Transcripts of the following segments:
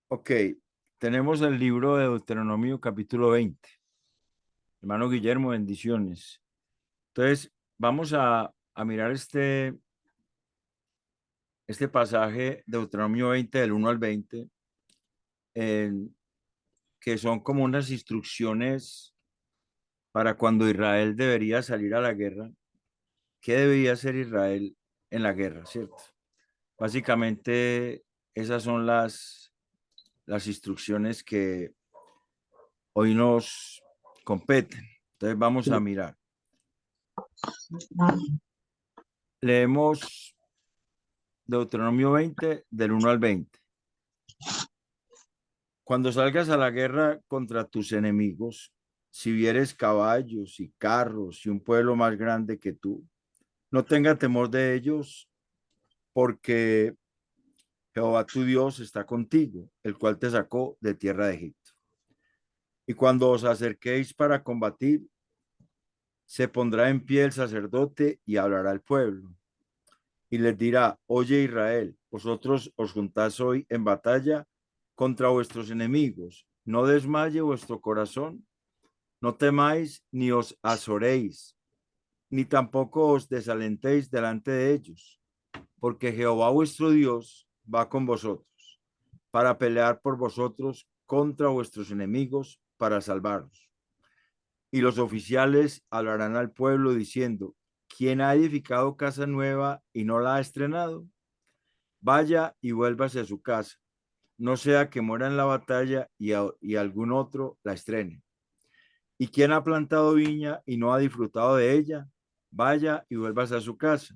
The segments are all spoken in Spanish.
Ok, tenemos el libro de Deuteronomio capítulo 20. Hermano Guillermo, bendiciones. Entonces, vamos a mirar este pasaje, Deuteronomio 20, del 1 al 20, en- que son como unas instrucciones para cuando Israel debería salir a la guerra. ¿Qué debería hacer Israel en la guerra, cierto? Básicamente, esas son las instrucciones que hoy nos competen. Entonces, vamos a mirar. Leemos Deuteronomio 20, del 1 al 20. Cuando salgas a la guerra contra tus enemigos, si vieres caballos y carros y un pueblo más grande que tú, no tenga temor de ellos, porque Jehová tu Dios está contigo, el cual te sacó de tierra de Egipto. Y cuando os acerquéis para combatir, se pondrá en pie el sacerdote y hablará al pueblo. Y les dirá: oye Israel, vosotros os juntás hoy en batalla contra vuestros enemigos. No desmaye vuestro corazón, no temáis ni os azoréis, ni tampoco os desalentéis delante de ellos, porque Jehová vuestro Dios va con vosotros para pelear por vosotros contra vuestros enemigos, para salvaros. Y los oficiales hablarán al pueblo diciendo: ¿quién ha edificado casa nueva y no la ha estrenado? Vaya y vuélvase a su casa, no sea que muera en la batalla y algún otro la estrene. ¿Y quién ha plantado viña y no ha disfrutado de ella? Vaya y vuélvase a su casa,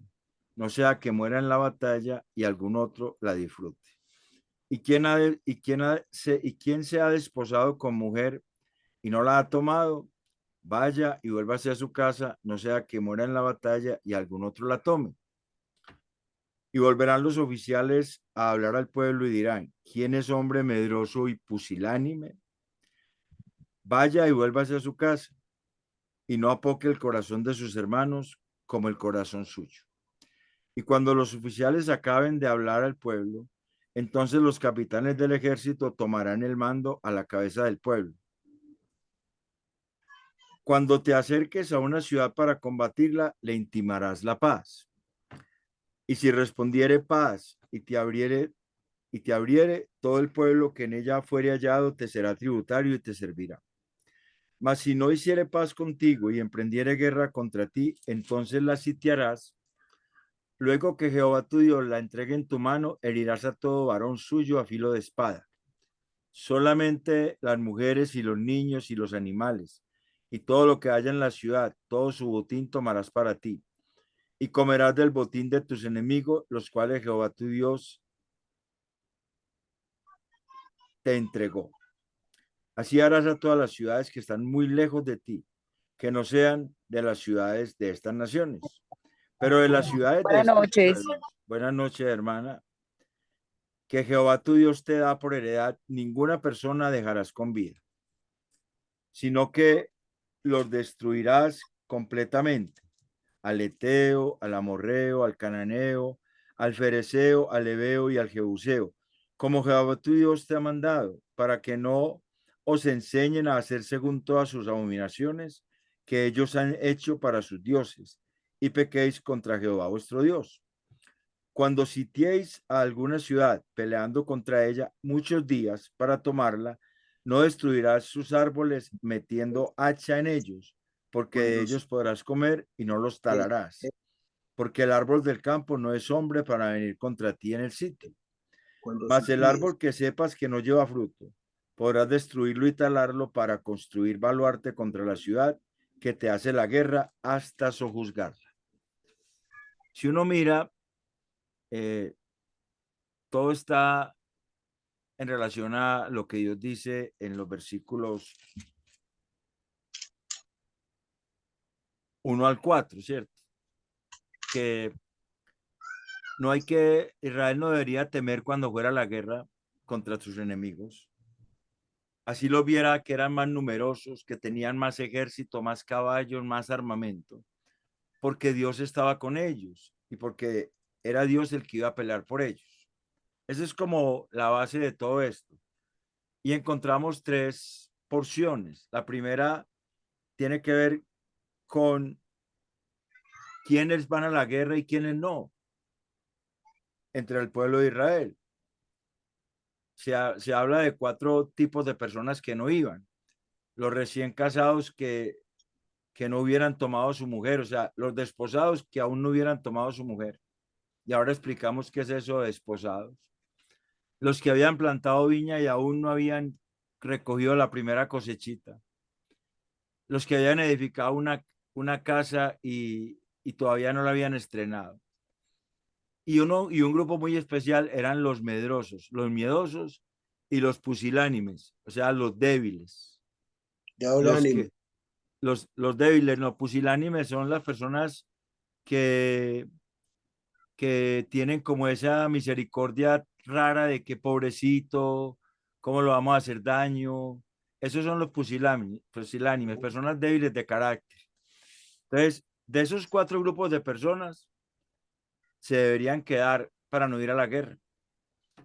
no sea que muera en la batalla y algún otro la disfrute. ¿Y quién se ha desposado con mujer y no la ha tomado? Vaya y vuélvase a su casa, no sea que muera en la batalla y algún otro la tome. Y volverán los oficiales a hablar al pueblo y dirán: ¿quién es hombre medroso y pusilánime? Vaya y vuélvase a su casa, y no apoque el corazón de sus hermanos como el corazón suyo. Y cuando los oficiales acaben de hablar al pueblo, entonces los capitanes del ejército tomarán el mando a la cabeza del pueblo. Cuando te acerques a una ciudad para combatirla, le intimarás la paz. Y si respondiere paz y te abriere, todo el pueblo que en ella fuere hallado te será tributario y te servirá. Mas si no hiciere paz contigo y emprendiere guerra contra ti, entonces la sitiarás. Luego que Jehová tu Dios la entregue en tu mano, herirás a todo varón suyo a filo de espada. Solamente las mujeres y los niños y los animales y todo lo que haya en la ciudad, todo su botín tomarás para ti. Y comerás del botín de tus enemigos, los cuales Jehová tu Dios te entregó. Así harás a todas las ciudades que están muy lejos de ti, que no sean de las ciudades de estas naciones, pero de las ciudades de Buenas estos noches. pueblos. Buenas noches, hermana. Que Jehová tu Dios te da por heredad, ninguna persona dejarás con vida, sino que los destruirás completamente: al Eteo, al Amorreo, al Cananeo, al Fereceo, al Ebeo y al Jebuseo, como Jehová tu Dios te ha mandado, para que no os enseñen a hacer según todas sus abominaciones que ellos han hecho para sus dioses, y pequéis contra Jehová vuestro Dios. Cuando sitiéis a alguna ciudad peleando contra ella muchos días para tomarla, no destruirás sus árboles metiendo hacha en ellos, porque de ellos podrás comer y no los talarás, porque el árbol del campo no es hombre para venir contra ti en el sitio. Mas el árbol que sepas que no lleva fruto, podrás destruirlo y talarlo para construir baluarte contra la ciudad que te hace la guerra hasta sojuzgarla. Si uno mira, eh, todo está en relación a lo que Dios dice en los versículos 1 al 4, ¿cierto? Que Israel no debería temer cuando fuera la guerra contra sus enemigos. Así lo viera que eran más numerosos, que tenían más ejército, más caballos, más armamento, porque Dios estaba con ellos y porque era Dios el que iba a pelear por ellos. Esa es como la base de todo esto. y encontramos tres porciones. La primera tiene que ver con quiénes van a la guerra y quiénes no, entre el pueblo de Israel. Se habla de cuatro tipos de personas que no iban. Los recién casados que no hubieran tomado su mujer, o sea, los desposados que aún no hubieran tomado su mujer. Y ahora explicamos qué es eso de desposados. Los que habían plantado viña y aún no habían recogido la primera cosechita. Los que habían edificado una casa y todavía no la habían estrenado. Y un grupo muy especial eran los medrosos, los miedosos y los pusilánimes, o sea, los débiles. De doble Los ánimo. que, los débiles, no, pusilánimes son las personas que, que tienen como esa misericordia rara de que pobrecito, cómo lo vamos a hacer daño. Esos son los pusilánimes, personas débiles de carácter. Entonces, de esos cuatro grupos de personas, se deberían quedar para no ir a la guerra.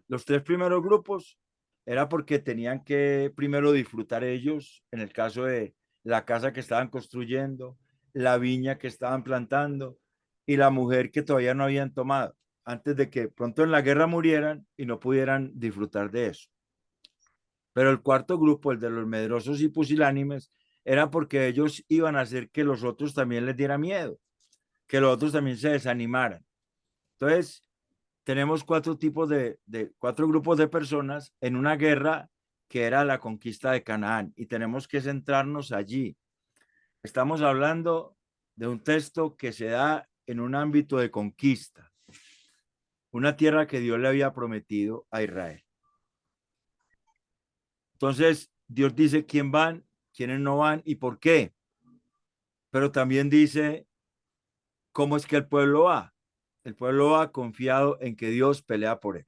Los tres primeros grupos era porque tenían que primero disfrutar ellos, en el caso de la casa que estaban construyendo, la viña que estaban plantando y la mujer que todavía no habían tomado, antes de que pronto en la guerra murieran y no pudieran disfrutar de eso. Pero el cuarto grupo, el de los medrosos y pusilánimes, era porque ellos iban a hacer que los otros también les diera miedo, que los otros también se desanimaran. Entonces, tenemos cuatro grupos de personas en una guerra que era la conquista de Canaán y tenemos que centrarnos allí. Estamos hablando de un texto que se da en un ámbito de conquista, una tierra que Dios le había prometido a Israel. Entonces, Dios dice quién van, quiénes no van y por qué, pero también dice cómo es que el pueblo va. El pueblo va confiado en que Dios pelea por él.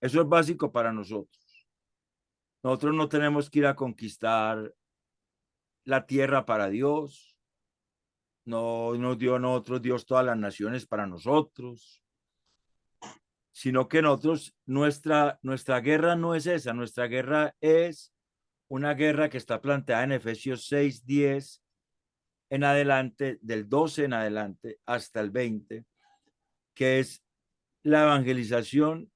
Eso es básico para nosotros. Nosotros no tenemos que ir a conquistar la tierra para Dios. No nos dio a nosotros Dios todas las naciones para nosotros, sino que nosotros, nuestra guerra no es esa. Nuestra guerra es una guerra que está planteada en Efesios 6:10 en adelante, del 12 en adelante hasta el 20, que es la evangelización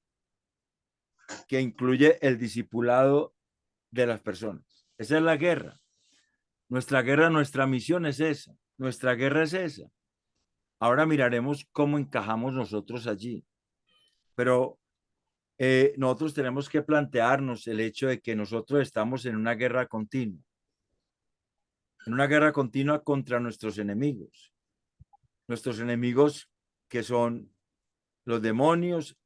que incluye el discipulado de las personas. Esa es la guerra. Nuestra guerra, nuestra misión es esa. Nuestra guerra es esa. Ahora miraremos cómo encajamos nosotros allí. Pero nosotros tenemos que plantearnos el hecho de que nosotros estamos en una guerra continua contra nuestros enemigos que son los demonios,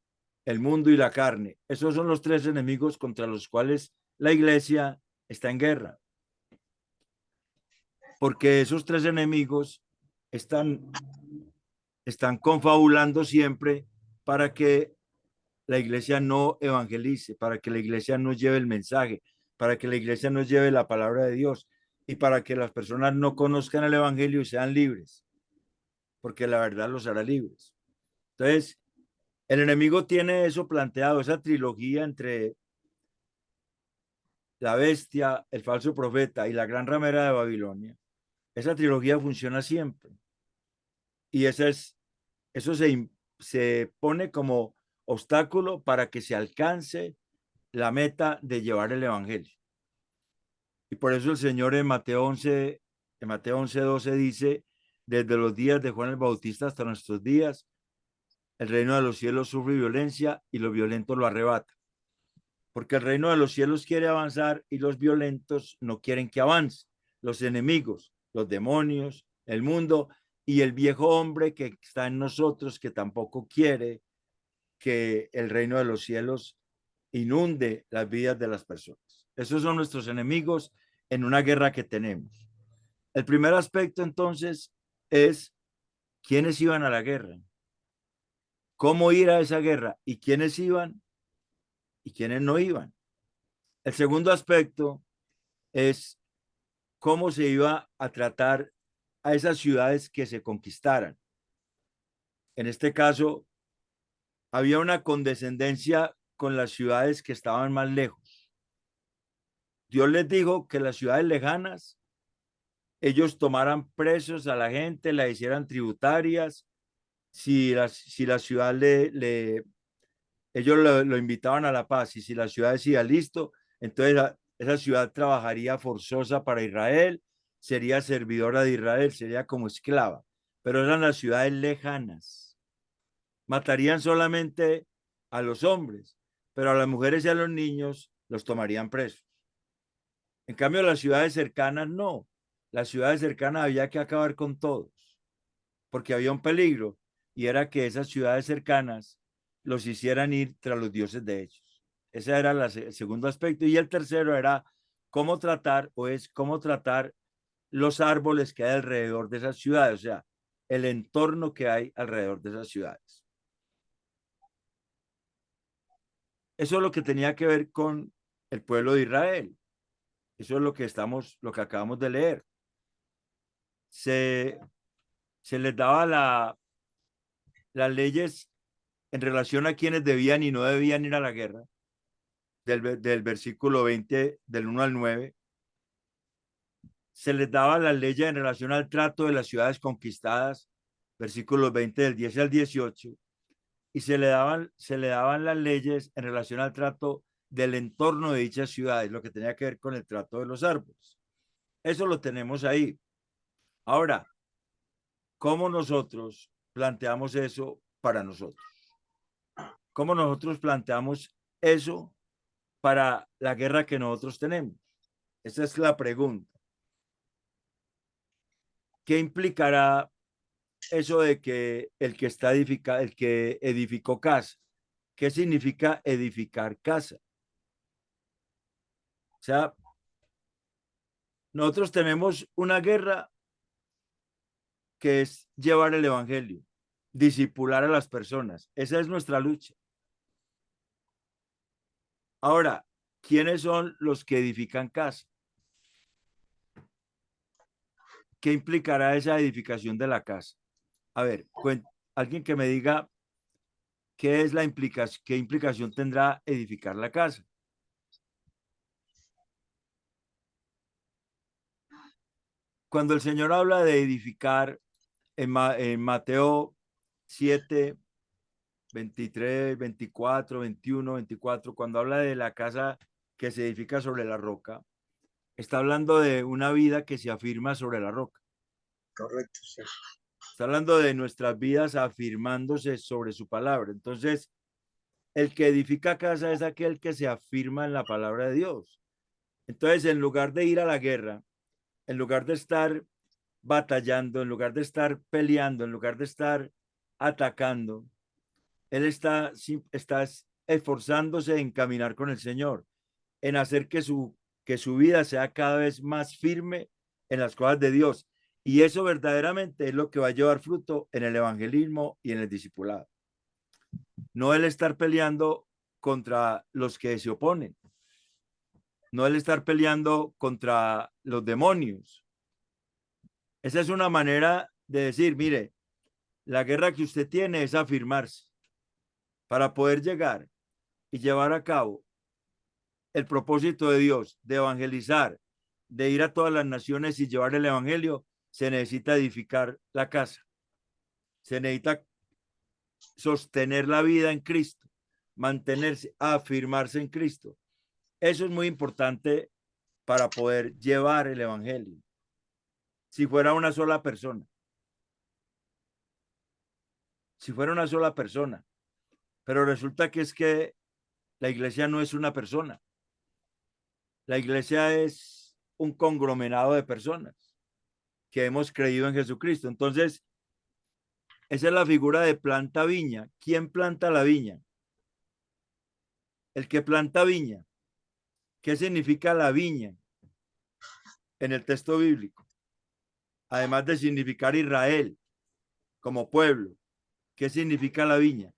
el mundo y la carne. Esos son los tres enemigos contra los cuales la iglesia está en guerra. Porque esos tres enemigos están, están confabulando siempre para que la iglesia no evangelice, para que la iglesia no lleve el mensaje, para que la iglesia no lleve la palabra de Dios y para que las personas no conozcan el evangelio y sean libres, porque la verdad los hará libres. Entonces, el enemigo tiene eso planteado, esa trilogía entre la bestia, el falso profeta y la gran ramera de Babilonia. Esa trilogía funciona siempre y eso se pone como obstáculo para que se alcance la meta de llevar el evangelio. Y por eso el Señor en Mateo 11:12 dice, desde los días de Juan el Bautista hasta nuestros días, el reino de los cielos sufre violencia y los violentos lo arrebatan. Porque el reino de los cielos quiere avanzar y los violentos no quieren que avance. Los enemigos, los demonios, el mundo y el viejo hombre que está en nosotros, que tampoco quiere que el reino de los cielos inunde las vidas de las personas. Esos son nuestros enemigos en una guerra que tenemos. El primer aspecto entonces es quiénes iban a la guerra, cómo ir a esa guerra y quiénes iban y quiénes no iban. El segundo aspecto es cómo se iba a tratar a esas ciudades que se conquistaran. En este caso, había una condescendencia con las ciudades que estaban más lejos. Dios les dijo que las ciudades lejanas, ellos tomaran presos a la gente, la hicieran tributarias, si la ciudad ellos lo invitaban a la paz y si la ciudad decía listo, entonces esa ciudad trabajaría forzosa para Israel, sería servidora de Israel, sería como esclava, pero eran las ciudades lejanas. Matarían solamente a los hombres, pero a las mujeres y a los niños los tomarían presos. En cambio, las ciudades cercanas no. Las ciudades cercanas había que acabar con todos, porque había un peligro, y era que esas ciudades cercanas los hicieran ir tras los dioses de ellos. Ese era el segundo aspecto. Y el tercero era cómo tratar, o es cómo tratar los árboles que hay alrededor de esas ciudades, o sea, el entorno que hay alrededor de esas ciudades. Eso es lo que tenía que ver con el pueblo de Israel. Eso es lo que acabamos de leer. Se, se les daba las leyes en relación a quienes debían y no debían ir a la guerra, del versículo 20, del 1 al 9. Se les daba las leyes en relación al trato de las ciudades conquistadas, versículos 20 del 10 al 18, y se le daban las leyes en relación al trato del entorno de dichas ciudades, lo que tenía que ver con el trato de los árboles. Eso lo tenemos ahí. Ahora, ¿cómo nosotros planteamos eso para nosotros? ¿Cómo nosotros planteamos eso para la guerra que nosotros tenemos? Esa es la pregunta. ¿Qué implicará eso de que el que edificó casa? ¿Qué significa edificar casa? O sea, nosotros tenemos una guerra que es llevar el evangelio, disipular a las personas. Esa es nuestra lucha. Ahora, ¿quiénes son los que edifican casa? ¿Qué implicará esa edificación de la casa? A ver, alguien que me diga qué es la implicación, qué implicación tendrá edificar la casa. Cuando el Señor habla de edificar en Mateo 7, 23, 24, 21, 24, cuando habla de la casa que se edifica sobre la roca, está hablando de una vida que se afirma sobre la roca. Correcto, sí. Está hablando de nuestras vidas afirmándose sobre su palabra. Entonces, el que edifica casa es aquel que se afirma en la palabra de Dios. Entonces, en lugar de ir a la guerra, en lugar de estar batallando, en lugar de estar peleando, en lugar de estar atacando, él está esforzándose en caminar con el Señor, en hacer que su vida sea cada vez más firme en las cosas de Dios. Y eso verdaderamente es lo que va a llevar fruto en el evangelismo y en el discipulado. No el estar peleando contra los que se oponen, no el estar peleando contra los demonios. Esa es una manera de decir, mire, la guerra que usted tiene es afirmarse para poder llegar y llevar a cabo el propósito de Dios de evangelizar, de ir a todas las naciones y llevar el evangelio. Se necesita edificar la casa, se necesita sostener la vida en Cristo, mantenerse, afirmarse en Cristo. Eso es muy importante para poder llevar el evangelio. Si fuera una sola persona, si fuera una sola persona, pero resulta que es que la iglesia no es una persona. La iglesia es un conglomerado de personas que hemos creído en Jesucristo. Entonces, esa es la figura de planta viña. ¿Quién planta la viña? El que planta viña. ¿Qué significa la viña en el texto bíblico? Además de significar Israel como pueblo, ¿qué significa la viña?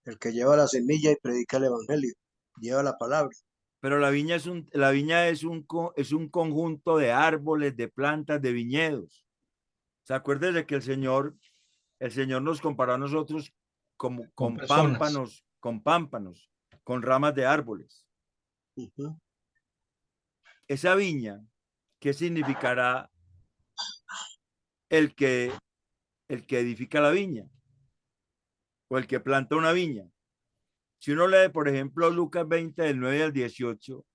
El que lleva la semilla y predica el evangelio, lleva la palabra. Pero la viña es un conjunto de árboles, de plantas, de viñedos. ¿Se acuerdan de que el Señor nos comparó a nosotros como con personas. con pámpanos, con ramas de árboles? Uh-huh. esa viña, ¿qué significará el que, el que edifica la viña o el que planta una viña? Si uno lee, por ejemplo, Lucas 20, del 9 al 18,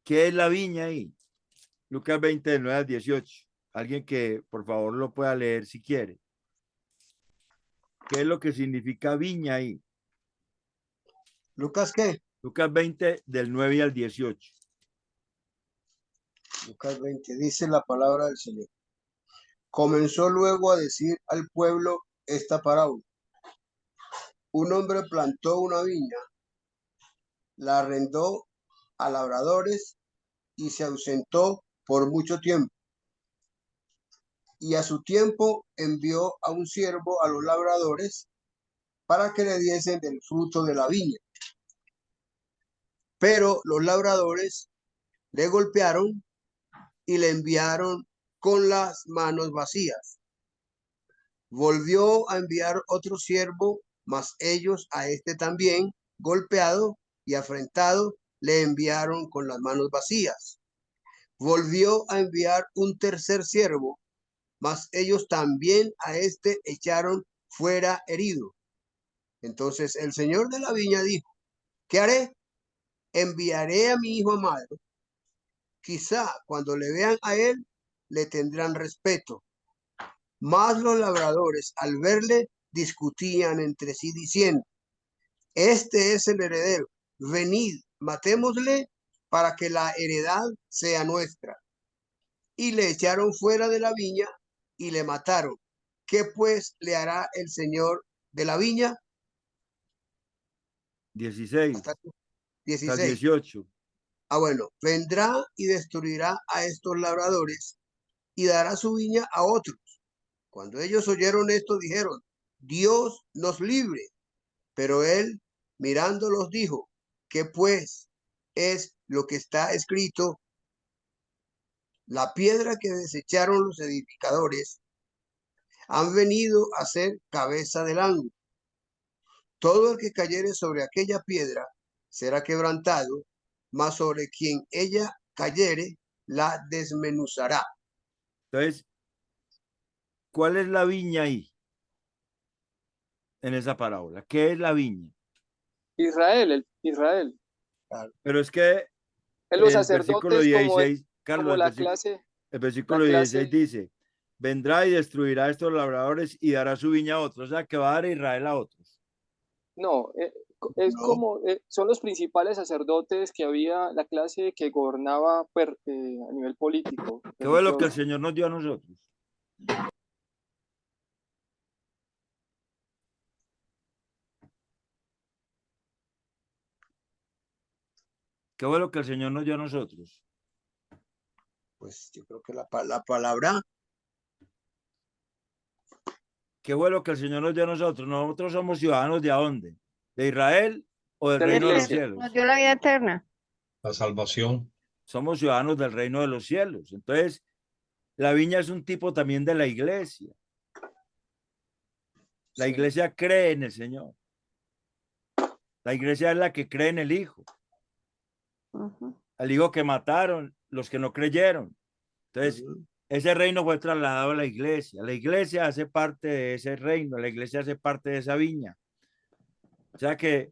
¿qué es la viña ahí? Lucas 20, del 9 al 18. Alguien que por favor lo pueda leer si quiere. ¿Qué es lo que significa viña ahí? ¿Lucas qué? Lucas 20, del 9 al 18. Lucas 20, dice la palabra del Señor. Comenzó luego a decir al pueblo esta parábola. Un hombre plantó una viña, la arrendó a labradores y se ausentó por mucho tiempo. Y a su tiempo envió a un siervo a los labradores para que le diesen del fruto de la viña. Pero los labradores le golpearon y le enviaron con las manos vacías. Volvió a enviar otro siervo, mas ellos a este también, golpeado y afrentado, le enviaron con las manos vacías. Volvió a enviar un tercer siervo, mas ellos también a este echaron fuera herido. Entonces el señor de la viña dijo, ¿qué haré? Enviaré a mi hijo amado. Quizá cuando le vean a él, le tendrán respeto. Mas los labradores, al verle, discutían entre sí diciendo, este es el heredero, venid, matémosle para que la heredad sea nuestra. Y le echaron fuera de la viña y le mataron. ¿Qué pues le hará el señor de la viña? 16 Hasta hasta el 16. 18. Bueno, vendrá y destruirá a estos labradores y dará su viña a otros. Cuando ellos oyeron esto, dijeron, Dios nos libre. Pero él, mirándolos, dijo, ¿qué pues es lo que está escrito? La piedra que desecharon los edificadores han venido a ser cabeza del ángulo. Todo el que cayere sobre aquella piedra será quebrantado, mas sobre quien ella cayere la desmenuzará. Entonces, ¿cuál es la viña ahí en esa parábola? ¿Qué es la viña? Israel. Claro. Pero es que En los el versículo sacerdotes 16, como Carlos, la clase, el la versículo 16 clase, dice, vendrá y destruirá a estos labradores y dará su viña a otros, o sea, que va a dar a Israel a otros. no, es No, como, son los principales sacerdotes que había, la clase que gobernaba a nivel político, ¿Qué fue lo que el religioso. Señor nos dio a nosotros? ¿Qué fue lo que el Señor nos dio a nosotros? pues yo creo que la palabra, ¿Qué fue lo que el Señor nos dio a nosotros? Nosotros somos ciudadanos de dónde? ¿De Israel o del De la reino de los iglesia. cielos? Nos dio la vida eterna. La salvación. Somos ciudadanos del reino de los cielos. Entonces, la viña es un tipo también de la iglesia. La sí, iglesia cree en el Señor. La iglesia es la que cree en el Hijo. Al Hijo que mataron los que no creyeron. Entonces, ese reino fue trasladado a la iglesia. La iglesia hace parte de ese reino. La iglesia hace parte de esa viña. O sea que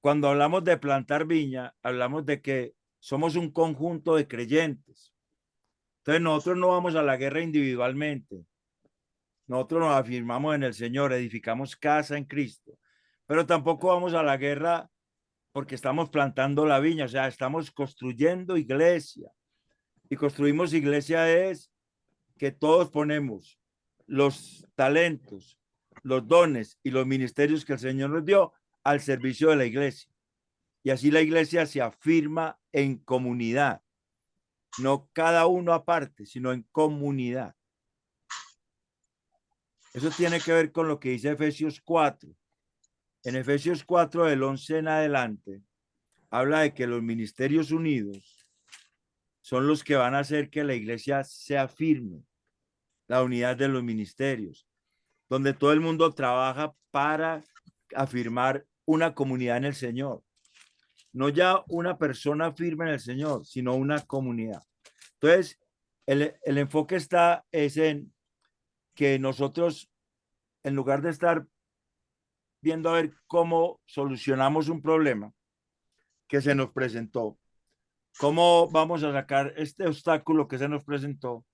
cuando hablamos de plantar viña, hablamos de que somos un conjunto de creyentes. Entonces, nosotros no vamos a la guerra individualmente. Nosotros nos afirmamos en el Señor, edificamos casa en Cristo, pero tampoco vamos a la guerra porque estamos plantando la viña, o sea, estamos construyendo iglesia. Y construimos iglesia es que todos ponemos los talentos, los dones y los ministerios que el Señor nos dio al servicio de la iglesia. Y así la iglesia se afirma en comunidad, no cada uno aparte, sino en comunidad. Eso tiene que ver con lo que dice Efesios 4. En Efesios 4, del 11 en adelante, habla de que los ministerios unidos son los que van a hacer que la iglesia sea firme, la unidad de los ministerios, donde todo el mundo trabaja para afirmar una comunidad en el Señor. no ya una persona firme en el Señor, sino una comunidad. Entonces, el enfoque es en que nosotros, en lugar de estar viendo a ver cómo solucionamos un problema que se nos presentó, cómo vamos a sacar este obstáculo que se nos presentó,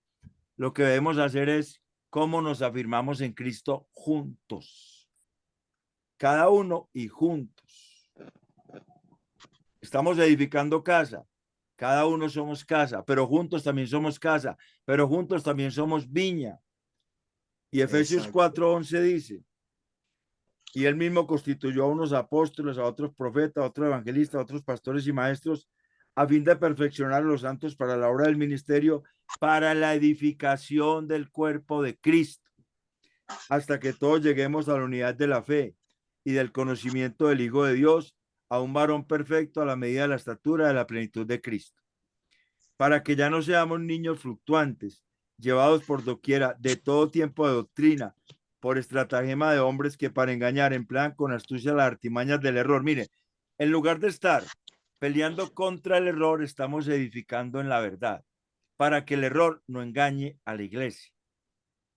lo que debemos hacer es cómo nos afirmamos en Cristo juntos, cada uno y juntos. Estamos edificando casa, cada uno somos casa, pero juntos también somos casa, pero juntos también somos viña. Y Efesios 4:11 dice, y él mismo constituyó a unos apóstoles, a otros profetas, a otros evangelistas, a otros pastores y maestros, a fin de perfeccionar a los santos para la obra del ministerio, para la edificación del cuerpo de Cristo, hasta que todos lleguemos a la unidad de la fe y del conocimiento del Hijo de Dios, a un varón perfecto a la medida de la estatura de la plenitud de Cristo, para que ya no seamos niños fluctuantes, llevados por doquiera de todo tiempo de doctrina, por estratagema de hombres que para engañar emplean con astucia las artimañas del error. Mire, en lugar de estar peleando contra el error, estamos edificando en la verdad, para que el error no engañe a la iglesia.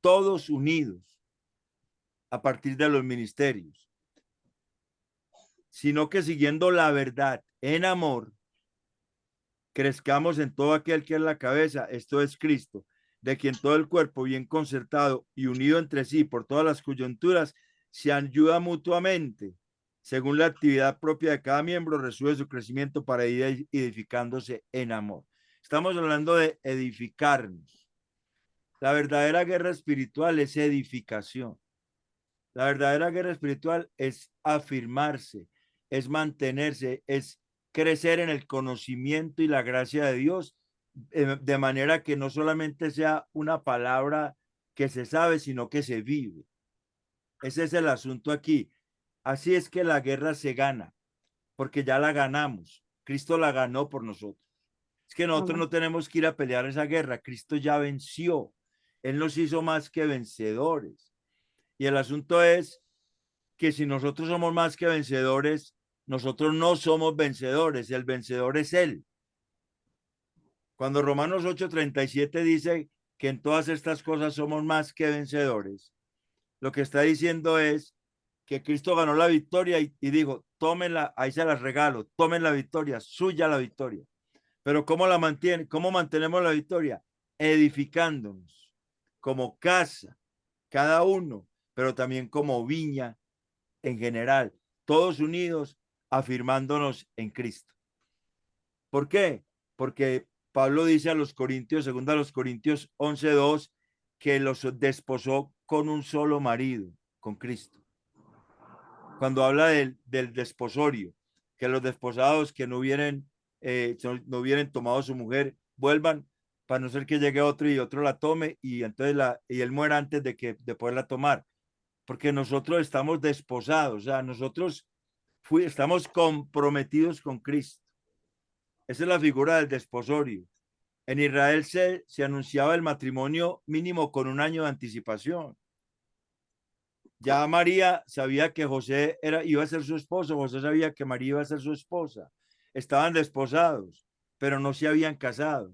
Todos unidos a partir de los ministerios, sino que siguiendo la verdad en amor, crezcamos en todo aquel que es la cabeza, esto es Cristo, de quien todo el cuerpo bien concertado y unido entre sí por todas las coyunturas se ayuda mutuamente, según la actividad propia de cada miembro, recibe su crecimiento para ir edificándose en amor. Estamos hablando de edificarnos. La verdadera guerra espiritual es edificación. La verdadera guerra espiritual es afirmarse, es mantenerse, es crecer en el conocimiento y la gracia de Dios, de manera que no solamente sea una palabra que se sabe, sino que se vive. Ese es el asunto aquí. Así es que la guerra se gana, porque ya la ganamos. Cristo la ganó por nosotros. Es que nosotros no tenemos que ir a pelear esa guerra. Cristo ya venció. Él nos hizo más que vencedores. Y el asunto es que si nosotros somos más que vencedores, nosotros no somos vencedores, el vencedor es Él. Cuando Romanos 8:37 dice que en todas estas cosas somos más que vencedores, lo que está diciendo es que Cristo ganó la victoria y dijo, tómenla, ahí se las regalo, tomen la victoria, suya la victoria. Pero ¿cómo la mantiene? ¿Cómo mantenemos la victoria? Edificándonos como casa, cada uno, pero también como viña en general, todos unidos, afirmándonos en Cristo. ¿Por qué? Porque Pablo dice a los Corintios, segunda a los Corintios 11:2, que los desposó con un solo marido, con Cristo. Cuando habla del desposorio, que los desposados que no hubieran tomado su mujer, vuelvan, para no ser que llegue otro y otro la tome y entonces y él muera antes de poderla tomar. Porque nosotros estamos desposados, o sea, nosotros estamos comprometidos con Cristo. Esa es la figura del desposorio. En Israel se anunciaba el matrimonio mínimo con un año de anticipación. Ya María sabía que José iba a ser su esposo, José sabía que María iba a ser su esposa. Estaban desposados, pero no se habían casado.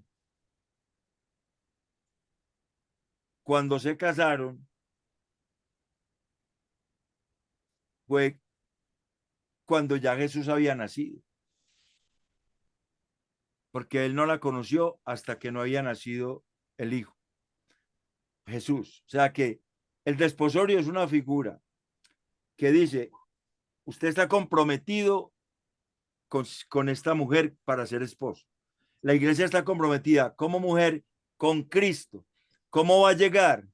Cuando se casaron, fue cuando ya Jesús había nacido. Porque él no la conoció hasta que no había nacido el Hijo, Jesús. O sea que el desposorio es una figura que dice, usted está comprometido con esta mujer para ser esposo. La iglesia está comprometida como mujer con Cristo. ¿Cómo va a llegar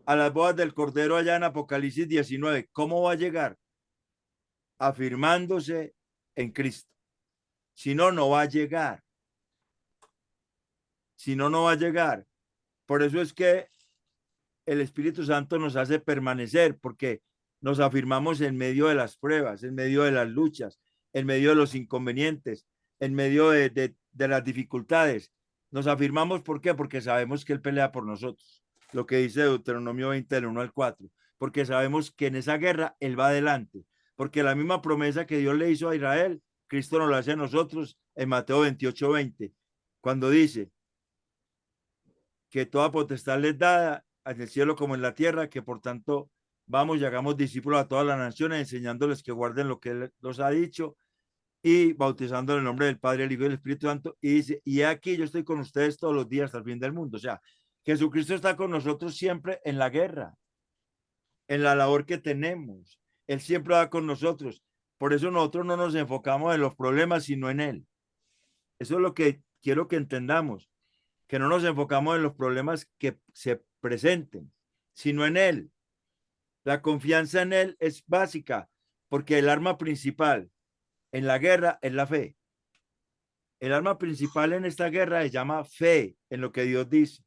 a las bodas del Cordero allá en Apocalipsis 19? ¿Cómo va a llegar? Afirmándose en Cristo. Si no, no va a llegar. Si no, no va a llegar. Por eso es que el Espíritu Santo nos hace permanecer, porque nos afirmamos en medio de las pruebas, en medio de las luchas, en medio de los inconvenientes, en medio de las dificultades. Nos afirmamos, ¿por qué? Porque sabemos que Él pelea por nosotros. Lo que dice Deuteronomio 20, del 1 al 4. Porque sabemos que en esa guerra Él va adelante. Porque la misma promesa que Dios le hizo a Israel, Cristo nos lo hace a nosotros en Mateo 28:20, cuando dice que toda potestad les dada en el cielo como en la tierra, que por tanto vamos y hagamos discípulos a todas las naciones, enseñándoles que guarden lo que Él nos ha dicho y bautizando en el nombre del Padre, el Hijo y el Espíritu Santo. Y dice, y aquí yo estoy con ustedes todos los días hasta el fin del mundo. O sea, Jesucristo está con nosotros siempre en la guerra, en la labor que tenemos. Él siempre va con nosotros. Por eso nosotros no nos enfocamos en los problemas, sino en Él. Eso es lo que quiero que entendamos, que no nos enfocamos en los problemas que se presenten, sino en Él. La confianza en Él es básica, porque el arma principal en la guerra es la fe. El arma principal en esta guerra se llama fe en lo que Dios dice.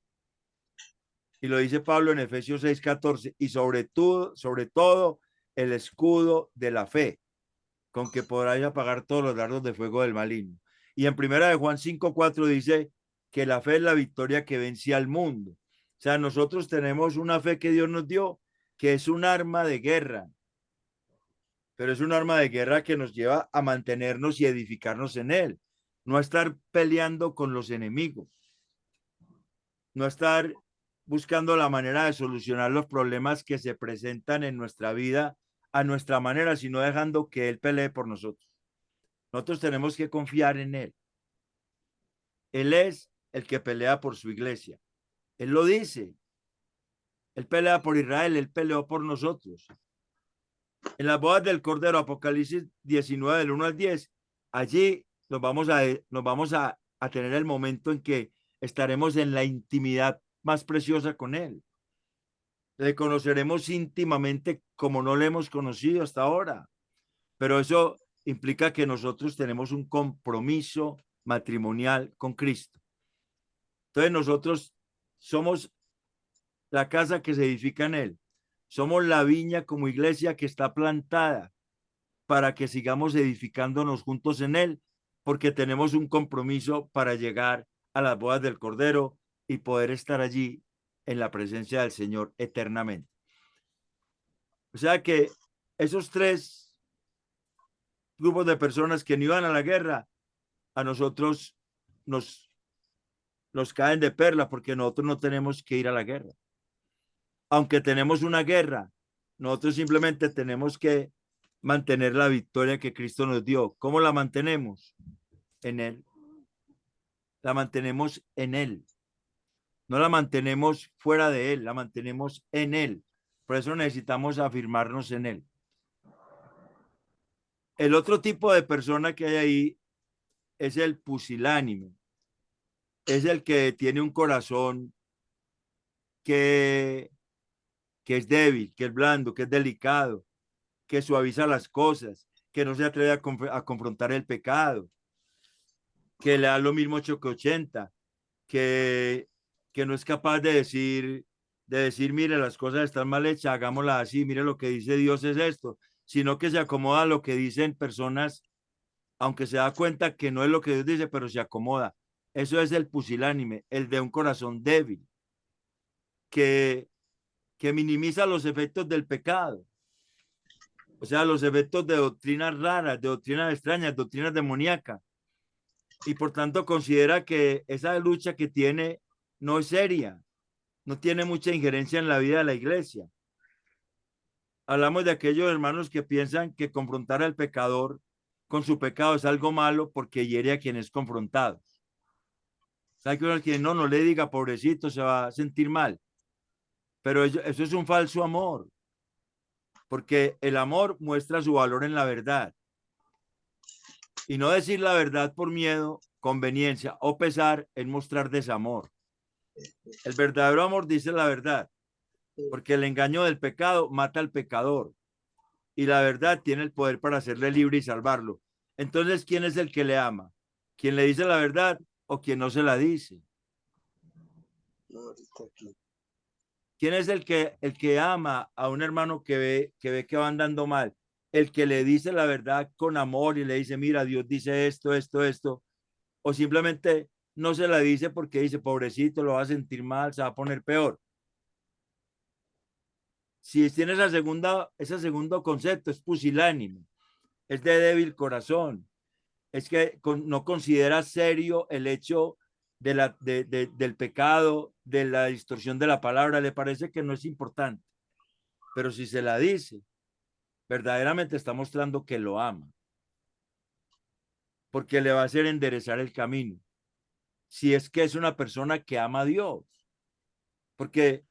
Y lo dice Pablo en Efesios 6:14, y sobre todo el escudo de la fe, con que podráis apagar todos los dardos de fuego del maligno. Y en primera de Juan 5:4 dice que la fe es la victoria que vence al mundo. O sea, nosotros tenemos una fe que Dios nos dio, que es un arma de guerra, pero es un arma de guerra que nos lleva a mantenernos y edificarnos en Él, no a estar peleando con los enemigos, no a estar buscando la manera de solucionar los problemas que se presentan en nuestra vida a nuestra manera, sino dejando que Él pelee por nosotros. Nosotros tenemos que confiar en Él. Él es el que pelea por su iglesia. Él lo dice. Él pelea por Israel, Él peleó por nosotros. En las bodas del Cordero, Apocalipsis 19, del 1 al 10, allí nos vamos a tener el momento en que estaremos en la intimidad más preciosa con Él. Le conoceremos íntimamente como no le hemos conocido hasta ahora. Pero eso implica que nosotros tenemos un compromiso matrimonial con Cristo. Entonces nosotros somos la casa que se edifica en Él. Somos la viña como iglesia que está plantada para que sigamos edificándonos juntos en Él, porque tenemos un compromiso para llegar a las bodas del Cordero y poder estar allí en la presencia del Señor eternamente. O sea que esos tres grupos de personas que no iban a la guerra, a nosotros nos caen de perla, porque nosotros no tenemos que ir a la guerra. Aunque tenemos una guerra, nosotros simplemente tenemos que mantener la victoria que Cristo nos dio. ¿Cómo la mantenemos? En Él. La mantenemos en Él. No la mantenemos fuera de Él, la mantenemos en Él. Por eso necesitamos afirmarnos en Él. El otro tipo de persona que hay ahí es el pusilánime. Es el que tiene un corazón que es débil, que es blando, que es delicado, que suaviza las cosas, que no se atreve a confrontar el pecado, que le da lo mismo 8 que 80, que no es capaz de decir, mire, las cosas están mal hechas, hagámoslas así, mire, lo que dice Dios es esto, sino que se acomoda a lo que dicen personas, aunque se da cuenta que no es lo que Dios dice, pero se acomoda. Eso es el pusilánime, el de un corazón débil, que minimiza los efectos del pecado. O sea, los efectos de doctrinas raras, de doctrinas extrañas, doctrinas demoníacas. Y por tanto considera que esa lucha que tiene no es seria, no tiene mucha injerencia en la vida de la iglesia. Hablamos de aquellos hermanos que piensan que confrontar al pecador con su pecado es algo malo porque hiere a quien es confrontado. ¿Sabe que uno que no le diga pobrecito, se va a sentir mal? Pero eso es un falso amor, porque el amor muestra su valor en la verdad. Y no decir la verdad por miedo, conveniencia o pesar es mostrar desamor. El verdadero amor dice la verdad, porque el engaño del pecado mata al pecador y la verdad tiene el poder para hacerle libre y salvarlo. Entonces, ¿quién es el que le ama? ¿Quién le dice la verdad o quien no se la dice? ¿Quién es el que ama a un hermano que ve que va andando mal? El que le dice la verdad con amor y le dice, mira, Dios dice esto, esto, esto, o simplemente no se la dice porque dice, pobrecito, lo va a sentir mal, se va a poner peor. Si tiene ese segundo concepto, es pusilánime, es de débil corazón, es que no considera serio el hecho del pecado, de la distorsión de la palabra, le parece que no es importante. Pero si se la dice, verdaderamente está mostrando que lo ama, porque le va a hacer enderezar el camino. Si es que es una persona que ama a Dios, porque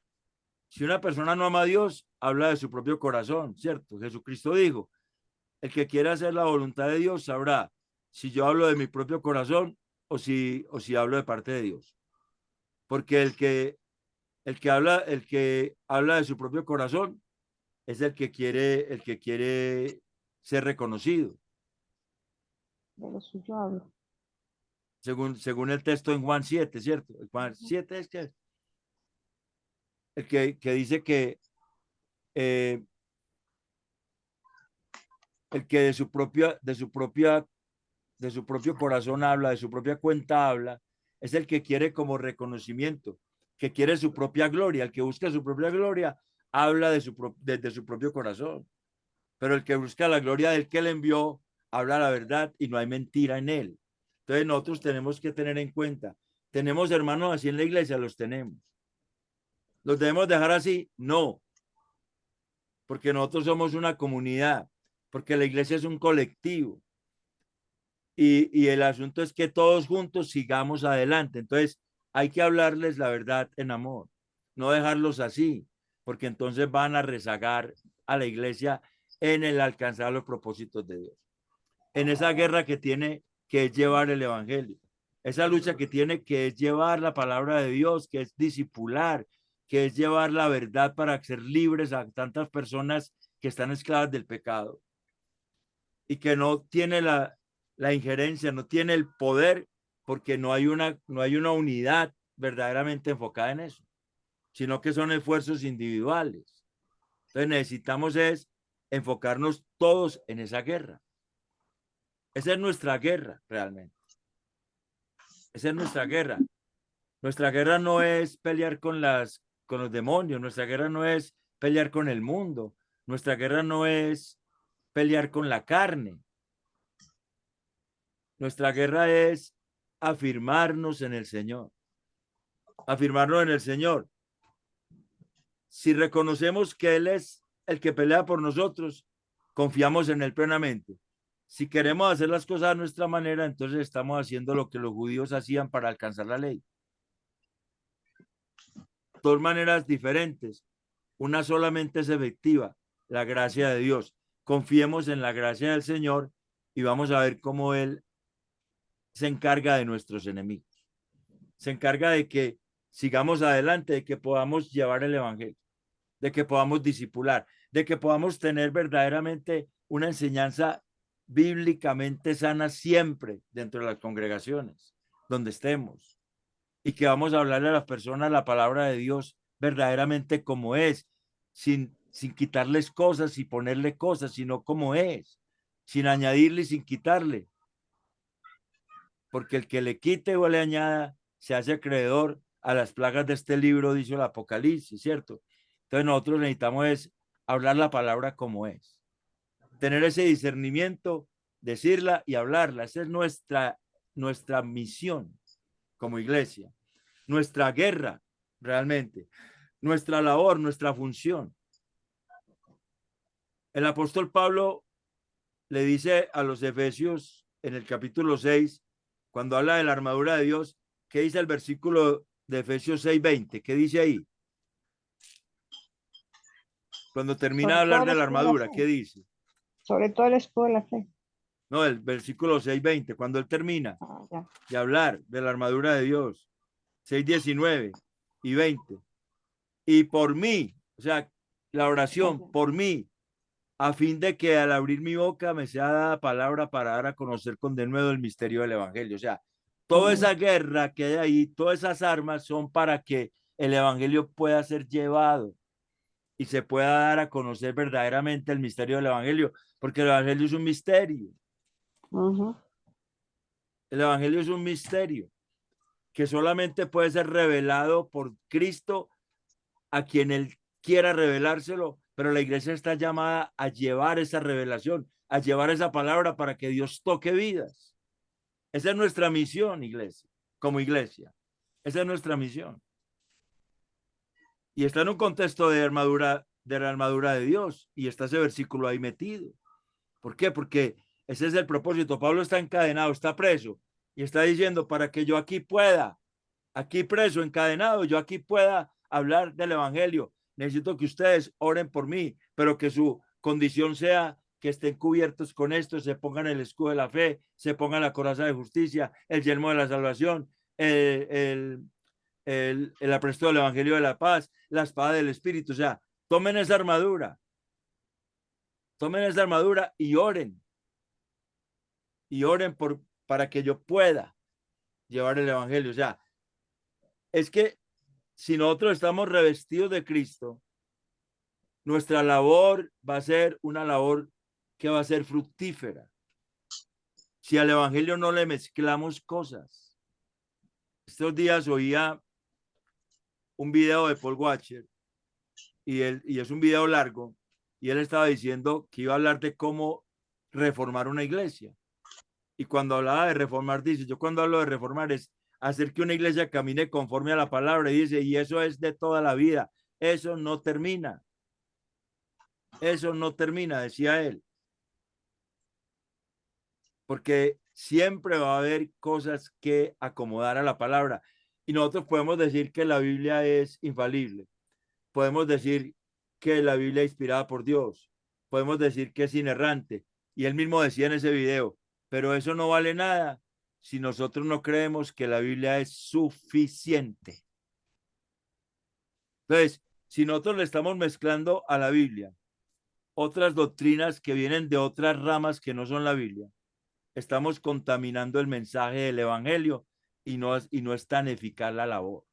si una persona no ama a Dios, habla de su propio corazón, ¿cierto? Jesucristo dijo, el que quiera hacer la voluntad de Dios sabrá si yo hablo de mi propio corazón o si hablo de parte de Dios. Porque el que habla de su propio corazón es el que quiere ser reconocido. De lo suyo hablo. Según el texto en Juan 7, ¿cierto? Juan 7 es que el que dice que el que de su propio corazón habla, de su propia cuenta habla, es el que quiere como reconocimiento, que quiere su propia gloria. El que busca su propia gloria habla desde su propio corazón. Pero el que busca la gloria del que le envió, habla la verdad y no hay mentira en él. Entonces nosotros tenemos que tener en cuenta, ¿tenemos hermanos así en la iglesia? Los tenemos. ¿Los debemos dejar así? No, porque nosotros somos una comunidad, porque la iglesia es un colectivo. Y el asunto es que todos juntos sigamos adelante. Entonces hay que hablarles la verdad en amor, no dejarlos así, porque entonces van a rezagar a la iglesia en el alcanzar los propósitos de Dios. En esa guerra que tiene que es llevar el evangelio, esa lucha que tiene que es llevar la palabra de Dios, que es discipular, que es llevar la verdad para ser libres a tantas personas que están esclavas del pecado y que no tiene la injerencia, no tiene el poder porque no hay una unidad verdaderamente enfocada en eso, sino que son esfuerzos individuales. Entonces necesitamos es enfocarnos todos en esa guerra. Esa es nuestra guerra realmente. Esa es nuestra guerra. Nuestra guerra no es pelear con los demonios, nuestra guerra no es pelear con el mundo, nuestra guerra no es pelear con la carne. Nuestra guerra es afirmarnos en el Señor. Afirmarnos en el Señor. Si reconocemos que Él es el que pelea por nosotros, confiamos en Él plenamente. Si queremos hacer las cosas a nuestra manera, entonces estamos haciendo lo que los judíos hacían para alcanzar la ley. Dos maneras diferentes. Una solamente es efectiva, la gracia de Dios. Confiemos en la gracia del Señor y vamos a ver cómo Él se encarga de nuestros enemigos. Se encarga de que sigamos adelante, de que podamos llevar el evangelio, de que podamos discipular, de que podamos tener verdaderamente una enseñanza bíblicamente sana siempre dentro de las congregaciones, donde estemos, y que vamos a hablarle a las personas la palabra de Dios verdaderamente como es, sin quitarles cosas y ponerle cosas, sino como es, sin añadirle y sin quitarle. Porque el que le quite o le añada se hace acreedor a las plagas de este libro, dice el Apocalipsis, ¿cierto? Entonces nosotros necesitamos es hablar la palabra como es, tener ese discernimiento, decirla y hablarla. Esa es nuestra misión como iglesia, nuestra guerra realmente, nuestra labor, nuestra función. El apóstol Pablo le dice a los Efesios en el capítulo 6, cuando habla de la armadura de Dios, ¿qué dice el versículo de Efesios 6:20? ¿Qué dice ahí? Cuando termina de hablar de la armadura, ¿qué dice? Sobre todo el escudo de la fe. No, el versículo 6:20, cuando él termina de hablar de la armadura de Dios, 6:19 y 20. Y por mí, o sea, la oración, por mí, a fin de que al abrir mi boca me sea dada palabra para dar a conocer con denuedo el misterio del evangelio. O sea, toda esa guerra que hay ahí, todas esas armas son para que el evangelio pueda ser llevado y se pueda dar a conocer verdaderamente el misterio del evangelio, porque el evangelio es un misterio. El evangelio es un misterio que solamente puede ser revelado por Cristo a quien él quiera revelárselo, pero la iglesia está llamada a llevar esa revelación, a llevar esa palabra para que Dios toque vidas. Esa es nuestra misión, iglesia, como iglesia. Esa es nuestra misión. Y está en un contexto de la armadura de Dios, y está ese versículo ahí metido. ¿Por qué? Porque ese es el propósito. Pablo está encadenado, está preso, y está diciendo, para que yo aquí pueda, aquí preso, encadenado, yo aquí pueda hablar del evangelio, necesito que ustedes oren por mí, pero que su condición sea que estén cubiertos con esto, se pongan el escudo de la fe, se pongan la coraza de justicia, el yelmo de la salvación, el apresto del evangelio de la paz, la espada del espíritu. O sea, tomen esa armadura y oren para que yo pueda llevar el evangelio. O sea, es que si nosotros estamos revestidos de Cristo, nuestra labor va a ser una labor que va a ser fructífera. Si al evangelio no le mezclamos cosas. Estos días oía un video de Paul Washer y es un video largo, y él estaba diciendo que iba a hablar de cómo reformar una iglesia. Y cuando hablaba de reformar, dice, yo cuando hablo de reformar es hacer que una iglesia camine conforme a la palabra, y dice, y eso es de toda la vida, eso no termina, decía él, porque siempre va a haber cosas que acomodar a la palabra, y nosotros podemos decir que la Biblia es infalible, podemos decir que la Biblia es inspirada por Dios, podemos decir que es inerrante, y él mismo decía en ese video, pero eso no vale nada si nosotros no creemos que la Biblia es suficiente. Entonces, si nosotros le estamos mezclando a la Biblia otras doctrinas que vienen de otras ramas que no son la Biblia, estamos contaminando el mensaje del evangelio, y no es tan eficaz la labor.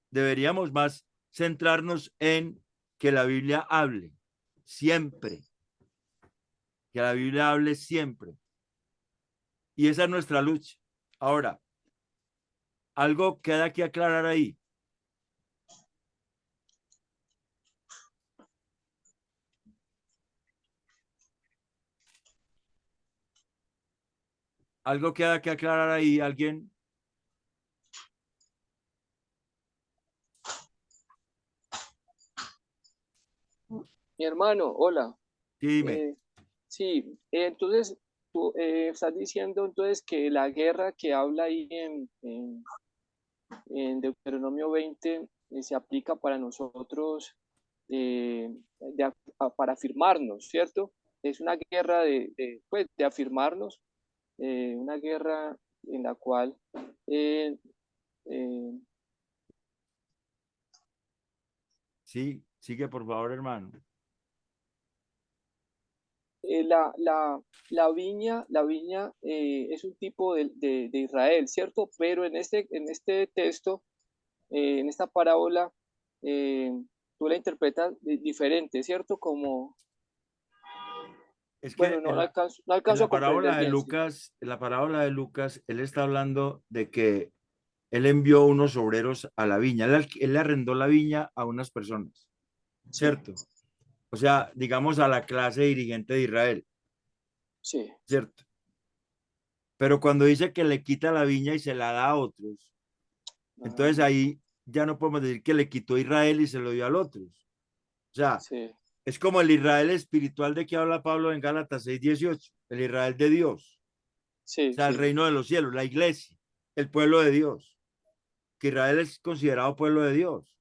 Deberíamos más centrarnos en que la Biblia hable siempre, que la Biblia hable siempre. Y esa es nuestra lucha. Ahora, algo queda que aclarar ahí. Algo queda que aclarar ahí, alguien. Mi hermano, hola. Sí, dime. Sí, entonces tú estás diciendo entonces que la guerra que habla ahí en Deuteronomio 20 se aplica para nosotros para afirmarnos, ¿cierto? Es una guerra pues, de afirmarnos, una guerra en la cual eh, eh, Sí, sigue por favor, hermano. la viña es un tipo de Israel, ¿cierto? Pero en este texto, en esta parábola, eh, tú la interpretas diferente, ¿cierto? Como, Es bueno, que no, no alcanzo, no en alcanzo a comprender bien, sí. la parábola de Lucas, él está hablando de que él envió unos obreros a la viña. Él le arrendó la viña a unas personas, Sí, ¿cierto? O sea, digamos a la clase dirigente de Israel, sí, ¿cierto? Pero cuando dice que le quita la viña y se la da a otros, entonces ah, ahí ya no podemos decir que le quitó a Israel y se lo dio a otros. O sea, sí, es como el Israel espiritual de que habla Pablo en Gálatas 6:18, el Israel de Dios, o sí, sea, el sí. reino de los cielos, la iglesia, el pueblo de Dios, que Israel es considerado pueblo de Dios,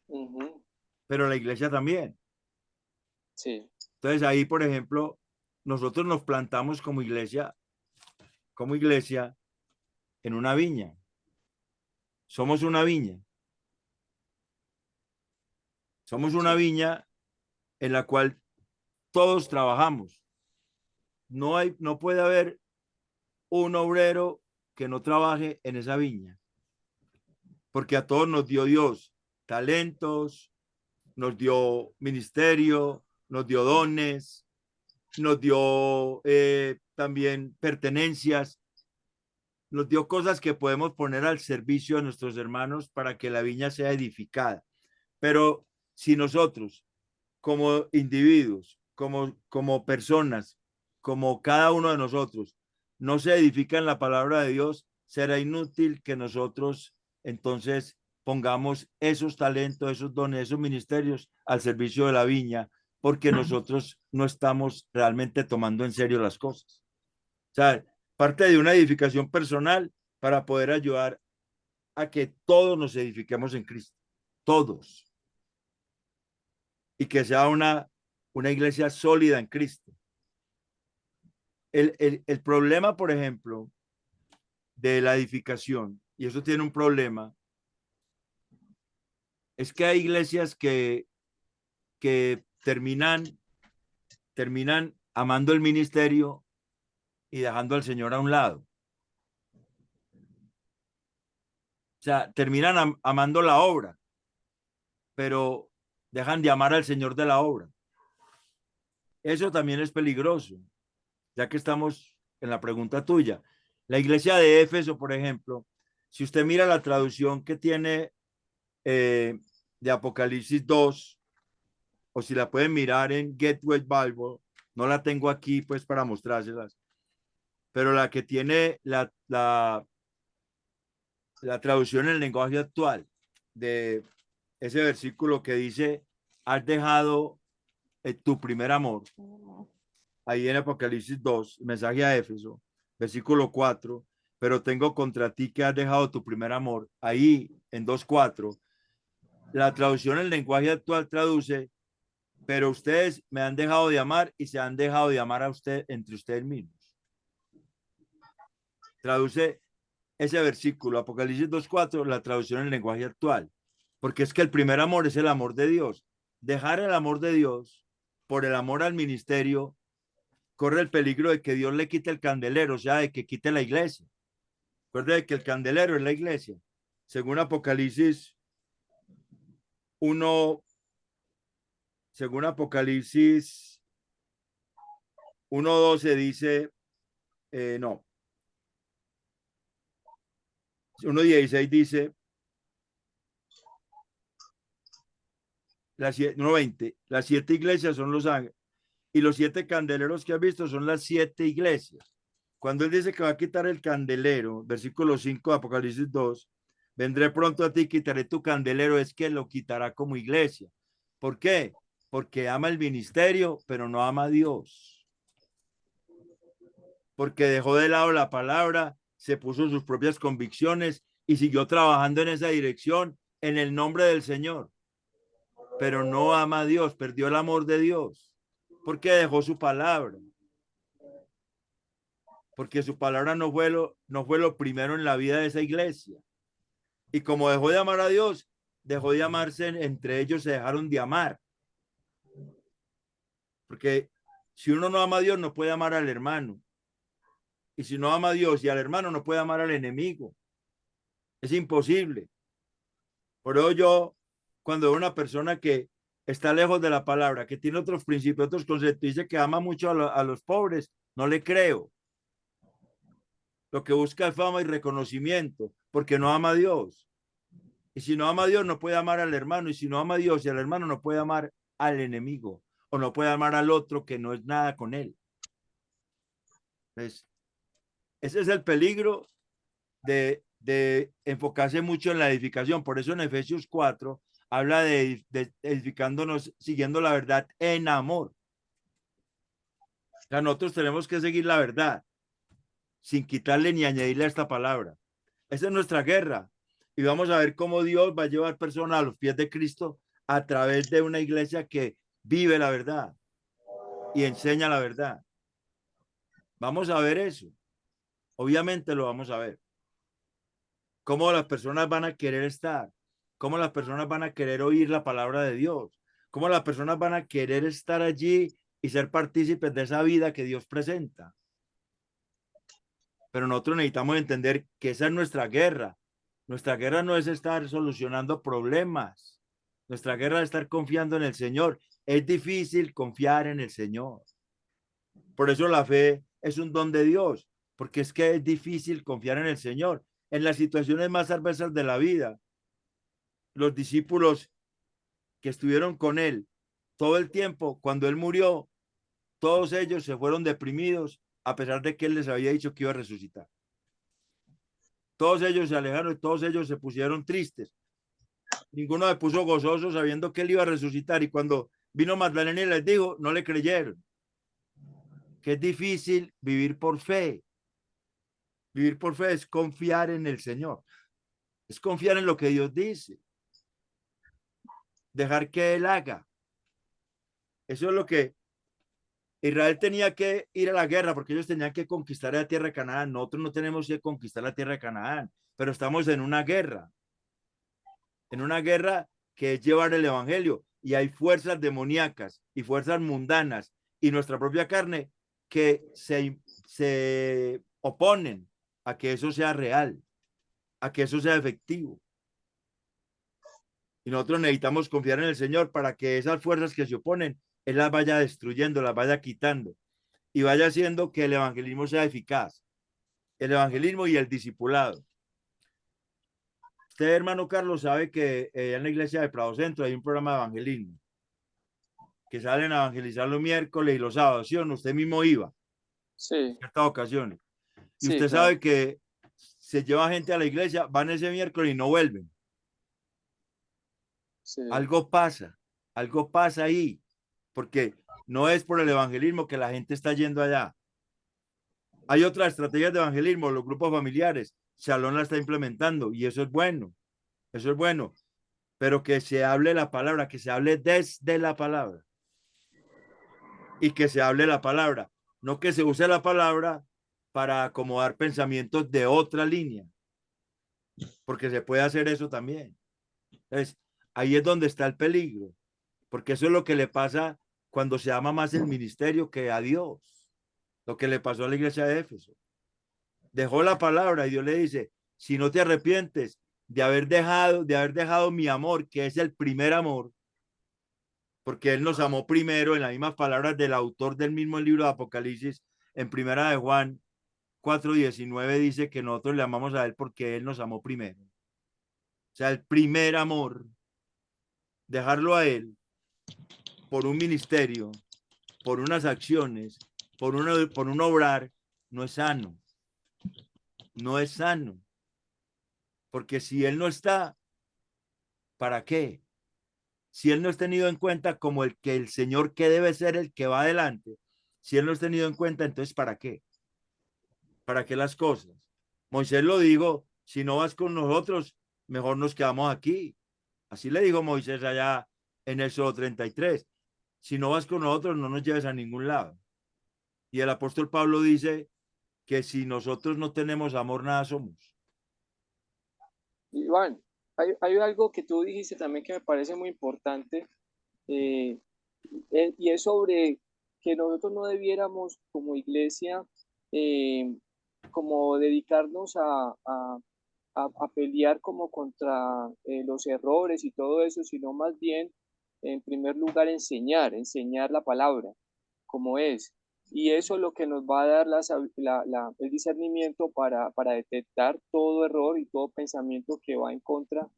Ujú, pero la iglesia también. sí, Entonces ahí, por ejemplo, nosotros nos plantamos como iglesia en una viña. Somos una viña. Somos una sí, viña en la cual todos trabajamos. No puede haber un obrero que no trabaje en esa viña, porque a todos nos dio Dios talentos, nos dio ministerio, nos dio dones, nos dio también pertenencias, nos dio cosas que podemos poner al servicio de nuestros hermanos para que la viña sea edificada. Pero si nosotros, como individuos, como personas, como cada uno de nosotros, no se edifica en la palabra de Dios, será inútil que nosotros entonces pongamos esos talentos, esos dones, esos ministerios al servicio de la viña, porque nosotros no estamos realmente tomando en serio las cosas. O sea, parte de una edificación personal para poder ayudar a que todos nos edifiquemos en Cristo, todos, y que sea una iglesia sólida en Cristo. El problema, por ejemplo, de la edificación, y eso tiene un problema, es que hay iglesias que terminan amando el ministerio y dejando al Señor a un lado. O sea, terminan amando la obra, pero dejan de amar al Señor de la obra. Eso también es peligroso, ya que estamos en la pregunta tuya. La iglesia de Éfeso, por ejemplo, si usted mira la traducción que tiene de Apocalipsis 2, o si la pueden mirar en Gateway Bible, no la tengo aquí pues para mostrárselas, pero la que tiene la traducción en el lenguaje actual de ese versículo que dice, has dejado tu primer amor. Ahí en Apocalipsis 2, mensaje a Éfeso, versículo 4, pero tengo contra ti que has dejado tu primer amor. Ahí en 2:4, la traducción en el lenguaje actual traduce, pero ustedes me han dejado de amar y se han dejado de amar a usted entre ustedes mismos. Traduce ese versículo, Apocalipsis 2:4, la traducción en el lenguaje actual, porque es que el primer amor es el amor de Dios. Dejar el amor de Dios por el amor al ministerio corre el peligro de que Dios le quite el candelero, o sea, de que quite la iglesia. Recuerde que el candelero es la iglesia. Según Apocalipsis 1, según Apocalipsis 1:12 dice, no, 1:16 dice, 1:20, las 7 iglesias son los ángeles y los 7 candeleros que has visto son las 7 iglesias. Cuando él dice que va a quitar el candelero, versículo 5 de Apocalipsis 2, vendré pronto a ti, quitaré tu candelero, es que lo quitará como iglesia. ¿Por qué? Porque ama el ministerio, pero no ama a Dios. Porque dejó de lado la palabra, se puso sus propias convicciones y siguió trabajando en esa dirección en el nombre del Señor. Pero no ama a Dios, perdió el amor de Dios, porque dejó su palabra. Porque su palabra no fue lo primero en la vida de esa iglesia. Y como dejó de amar a Dios, dejó de amarse, entre ellos se dejaron de amar. Porque si uno no ama a Dios, no puede amar al hermano. Y si no ama a Dios y al hermano, no puede amar al enemigo. Es imposible. Por eso yo, cuando veo una persona que está lejos de la palabra, que tiene otros principios, otros conceptos, dice que ama mucho a los pobres, no le creo. Lo que busca es fama y reconocimiento, porque no ama a Dios. Y si no ama a Dios, no puede amar al hermano. Y si no ama a Dios y al hermano, no puede amar al enemigo. O no puede amar al otro que no es nada con él. Entonces, ese es el peligro de enfocarse mucho en la edificación. Por eso en Efesios 4 habla de edificándonos, siguiendo la verdad en amor. O sea, nosotros tenemos que seguir la verdad sin quitarle ni añadirle a esta palabra. Esa es nuestra guerra. Y vamos a ver cómo Dios va a llevar personas a los pies de Cristo a través de una iglesia que vive la verdad y enseña la verdad. Vamos a ver eso. Obviamente lo vamos a ver. Cómo las personas van a querer estar, cómo las personas van a querer oír la palabra de Dios, cómo las personas van a querer estar allí y ser partícipes de esa vida que Dios presenta. Pero nosotros necesitamos entender que esa es nuestra guerra. Nuestra guerra no es estar solucionando problemas. Nuestra guerra es estar confiando en el Señor. Es difícil confiar en el Señor. Por eso la fe es un don de Dios, porque es que es difícil confiar en el Señor. En las situaciones más adversas de la vida, los discípulos que estuvieron con él todo el tiempo, cuando él murió, todos ellos se fueron deprimidos a pesar de que él les había dicho que iba a resucitar. Todos ellos se alejaron y todos ellos se pusieron tristes. Ninguno se puso gozoso sabiendo que él iba a resucitar. Y cuando vino Magdalena y les dijo, no le creyeron. Que es difícil vivir por fe. Vivir por fe es confiar en el Señor. Es confiar en lo que Dios dice. Dejar que Él haga. Eso es lo que Israel tenía que ir a la guerra porque ellos tenían que conquistar la tierra de Canaán. Nosotros no tenemos que conquistar la tierra de Canaán, pero estamos en una guerra que es llevar el evangelio, y hay fuerzas demoníacas y fuerzas mundanas y nuestra propia carne que se oponen a que eso sea real, a que eso sea efectivo. Y nosotros necesitamos confiar en el Señor para que esas fuerzas que se oponen, Él las vaya destruyendo, las vaya quitando y vaya haciendo que el evangelismo sea eficaz. El evangelismo y el discipulado. Usted, hermano Carlos, sabe que en la iglesia de Prado Centro hay un programa de evangelismo que salen a evangelizar los miércoles y los sábados, ¿sí o no? Usted mismo iba Sí, en ciertas ocasiones. Y sí, usted claro. sabe que se lleva gente a la iglesia, van ese miércoles y no vuelven. Sí. Algo pasa ahí, porque no es por el evangelismo que la gente está yendo allá. Hay otras estrategias de evangelismo, los grupos familiares, Shalom la está implementando y eso es bueno, pero que se hable la palabra, que se hable desde la palabra y que se hable la palabra, no que se use la palabra para acomodar pensamientos de otra línea, porque se puede hacer eso también. Entonces, ahí es donde está el peligro, porque eso es lo que le pasa cuando se ama más el ministerio que a Dios, lo que le pasó a la iglesia de Éfeso. Dejó la palabra y Dios le dice, si no te arrepientes de haber dejado mi amor, que es el primer amor, porque Él nos amó primero, en las mismas palabras del autor del mismo libro de Apocalipsis, en primera de Juan 4:19 dice que nosotros le amamos a Él porque Él nos amó primero. O sea, el primer amor, dejarlo a Él por un ministerio, por unas acciones, por un obrar, no es sano. No es sano. Porque si Él no está, ¿para qué? Si Él no es tenido en cuenta como el Señor que debe ser el que va adelante, si Él no es tenido en cuenta, entonces ¿para qué? ¿Para qué las cosas? Moisés lo dijo, si no vas con nosotros, mejor nos quedamos aquí. Así le dijo Moisés allá en Éxodo 33. Si no vas con nosotros, no nos lleves a ningún lado. Y el apóstol Pablo dice que si nosotros no tenemos amor, nada somos. Iván, hay algo que tú dijiste también que me parece muy importante, eh, y es sobre que nosotros no debiéramos como iglesia eh, como dedicarnos a pelear como contra los errores y todo eso, sino más bien, en primer lugar, enseñar la palabra como es. Y eso es lo que nos va a dar el discernimiento para detectar todo error y todo pensamiento que va en contra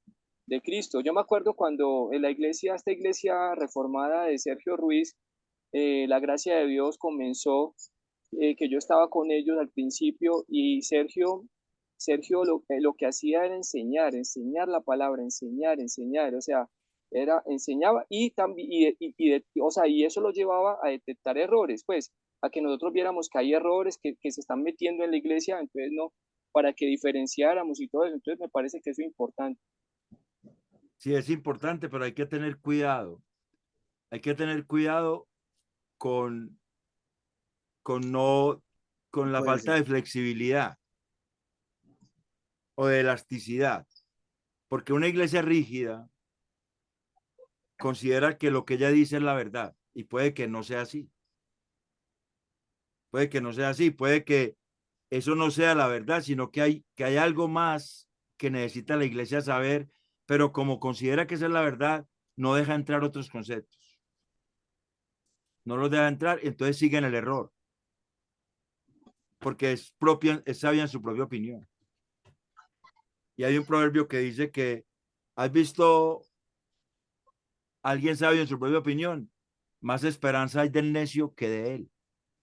de Cristo. Yo me acuerdo cuando en esta iglesia reformada de Sergio Ruiz, la gracia de Dios comenzó, que yo estaba con ellos al principio y Sergio lo que hacía era enseñar la palabra, enseñar, o sea, enseñaba y también, o sea, y eso lo llevaba a detectar errores, pues, a que nosotros viéramos que hay errores que se están metiendo en la iglesia, entonces no, para que diferenciáramos y todo eso, entonces me parece que eso es importante. Sí, es importante, pero hay que tener cuidado. Hay que tener cuidado con, con la falta de flexibilidad o de elasticidad, porque una iglesia rígida considera que lo que ella dice es la verdad y puede que no sea así. Puede que no sea así, puede que eso no sea la verdad, sino que hay algo más que necesita la iglesia saber, pero como considera que esa es la verdad, no deja entrar otros conceptos. No los deja entrar, entonces siguen el error, porque es sabia en su propia opinión. Y hay un proverbio que dice que has visto a alguien sabio en su propia opinión, más esperanza hay del necio que de él.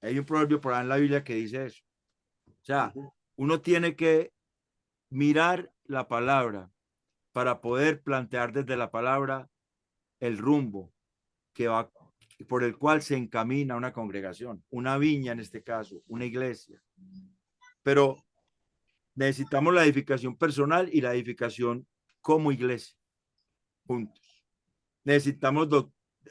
Hay un proverbio por ahí en la Biblia que dice eso. O sea, uno tiene que mirar la palabra para poder plantear desde la palabra el rumbo que va, por el cual se encamina una congregación, una viña en este caso, una iglesia. Pero necesitamos la edificación personal y la edificación como iglesia, juntos. Necesitamos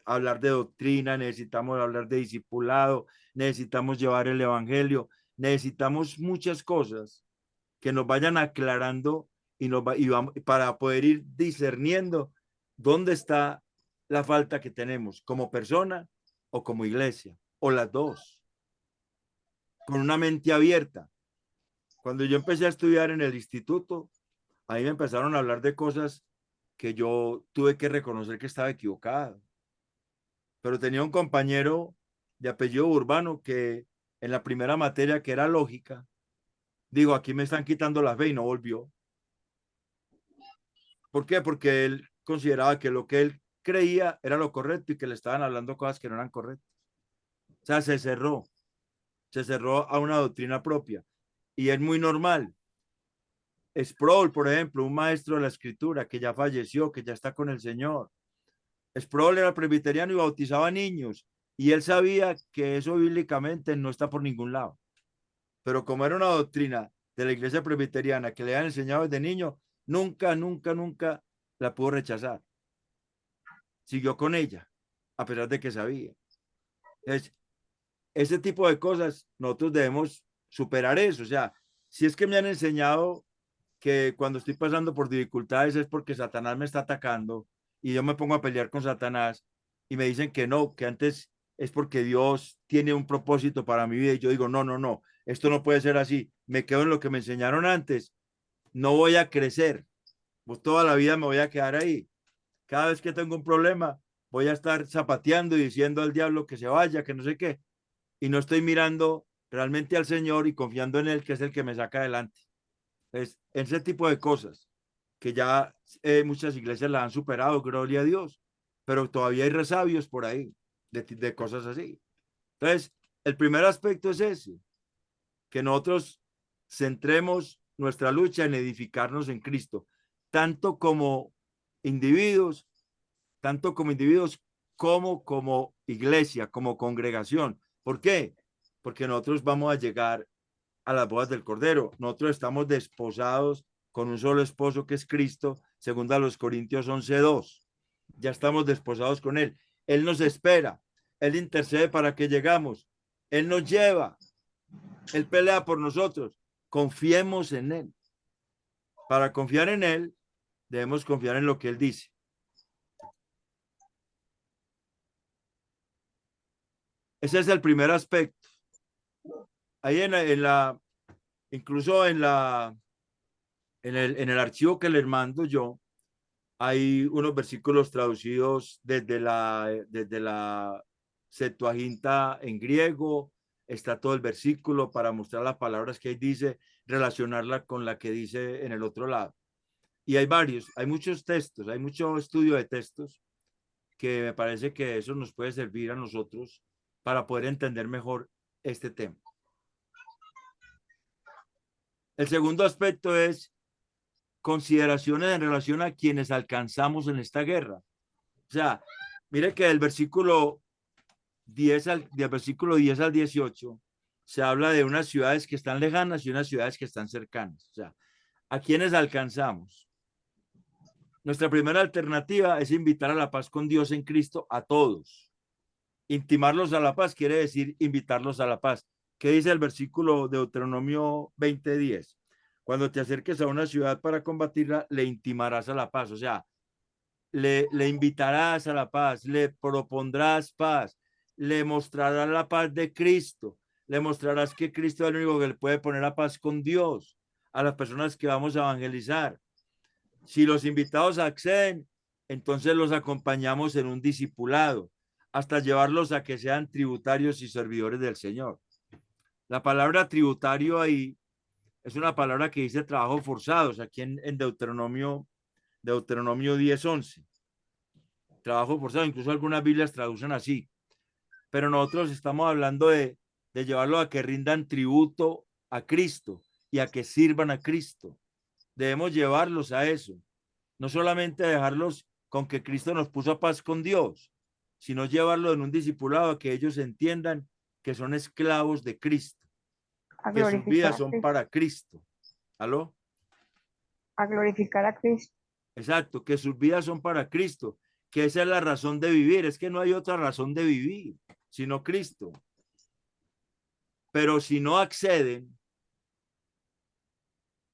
hablar de doctrina, necesitamos hablar de discipulado, necesitamos llevar el evangelio, necesitamos muchas cosas que nos vayan aclarando y vamos, para poder ir discerniendo dónde está la falta que tenemos como persona o como iglesia, o las dos, con una mente abierta. Cuando yo empecé a estudiar en el instituto, ahí me empezaron a hablar de cosas que yo tuve que reconocer que estaba equivocado. Pero tenía un compañero de apellido Urbano que en la primera materia, que era lógica, digo, aquí me están quitando la fe, y no volvió. ¿Por qué? Porque él consideraba que lo que él creía era lo correcto y que le estaban hablando cosas que no eran correctas. O sea, se cerró a una doctrina propia. Y es muy normal. Sproul, por ejemplo, un maestro de la escritura que ya falleció, que ya está con el Señor. Sproul era presbiteriano y bautizaba niños. Y él sabía que eso bíblicamente no está por ningún lado. Pero como era una doctrina de la iglesia presbiteriana que le han enseñado desde niño, nunca la pudo rechazar. Siguió con ella, a pesar de que sabía. Entonces, ese tipo de cosas, nosotros debemos superar eso. O sea, si es que me han enseñado que cuando estoy pasando por dificultades es porque Satanás me está atacando y yo me pongo a pelear con Satanás y me dicen que no, que antes es porque Dios tiene un propósito para mi vida y yo digo, no, esto no puede ser así. Me quedo en lo que me enseñaron antes. No voy a crecer. Pues toda la vida me voy a quedar ahí. Cada vez que tengo un problema, voy a estar zapateando y diciendo al diablo que se vaya, que no sé qué. Y no estoy mirando realmente al Señor y confiando en Él, que es el que me saca adelante. Es ese tipo de cosas que ya muchas iglesias la han superado, gloria a Dios, pero todavía hay resabios por ahí de cosas así. Entonces, el primer aspecto es ese, que nosotros centremos nuestra lucha en edificarnos en Cristo, tanto como individuos, como iglesia, como congregación. ¿Por qué? Porque nosotros vamos a llegar a las bodas del Cordero. Nosotros estamos desposados con un solo esposo que es Cristo, según a los Corintios 11:2. Ya estamos desposados con Él. Él nos espera. Él intercede para que llegamos. Él nos lleva. Él pelea por nosotros. Confiemos en Él. Para confiar en Él, debemos confiar en lo que Él dice. Ese es el primer aspecto. Ahí incluso en el archivo que les mando yo, hay unos versículos traducidos desde la Septuaginta en griego. Está todo el versículo para mostrar las palabras que ahí dice, relacionarla con la que dice en el otro lado. Y hay muchos textos, hay mucho estudio de textos que me parece que eso nos puede servir a nosotros para poder entender mejor este tema. El segundo aspecto es consideraciones en relación a quienes alcanzamos en esta guerra. O sea, mire que del versículo 10 al 18 se habla de unas ciudades que están lejanas y unas ciudades que están cercanas. O sea, ¿a quienes alcanzamos? Nuestra primera alternativa es invitar a la paz con Dios en Cristo a todos. Intimarlos a la paz quiere decir invitarlos a la paz. ¿Qué dice el versículo de Deuteronomio 20:10? Cuando te acerques a una ciudad para combatirla, le intimarás a la paz. O sea, le invitarás a la paz, le propondrás paz, le mostrarás la paz de Cristo, le mostrarás que Cristo es el único que le puede poner la paz con Dios a las personas que vamos a evangelizar. Si los invitados acceden, entonces los acompañamos en un discipulado hasta llevarlos a que sean tributarios y servidores del Señor. La palabra tributario ahí es una palabra que dice trabajo forzados, aquí en Deuteronomio 10:11. Trabajo forzado, incluso algunas Biblias traducen así. Pero nosotros estamos hablando de de llevarlos a que rindan tributo a Cristo y a que sirvan a Cristo. Debemos llevarlos a eso. No solamente dejarlos con que Cristo nos puso a paz con Dios, sino llevarlos en un discipulado a que ellos entiendan que son esclavos de Cristo, A que sus glorificar vidas a son Cristo. para Cristo. ¿Aló? A glorificar a Cristo. Exacto, que sus vidas son para Cristo, que esa es la razón de vivir. Es que no hay otra razón de vivir, sino Cristo. Pero si no acceden,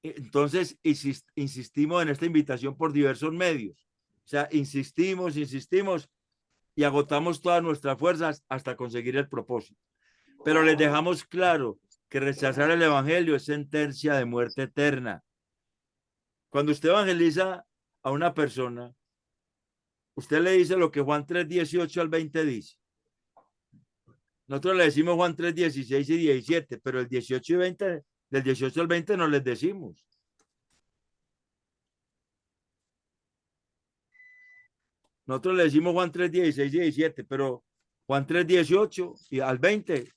entonces insistimos en esta invitación por diversos medios. O sea, insistimos y agotamos todas nuestras fuerzas hasta conseguir el propósito. Pero les dejamos claro que rechazar el evangelio es sentencia de muerte eterna. Cuando usted evangeliza a una persona, usted le dice lo que Juan 3:18 al 20 dice. Nosotros le decimos Juan 3:16 y 17, pero el 18 y 20, del 18 al 20 no les decimos. Nosotros le decimos Juan 3:16 y 17, pero Juan 3:18 y al 20,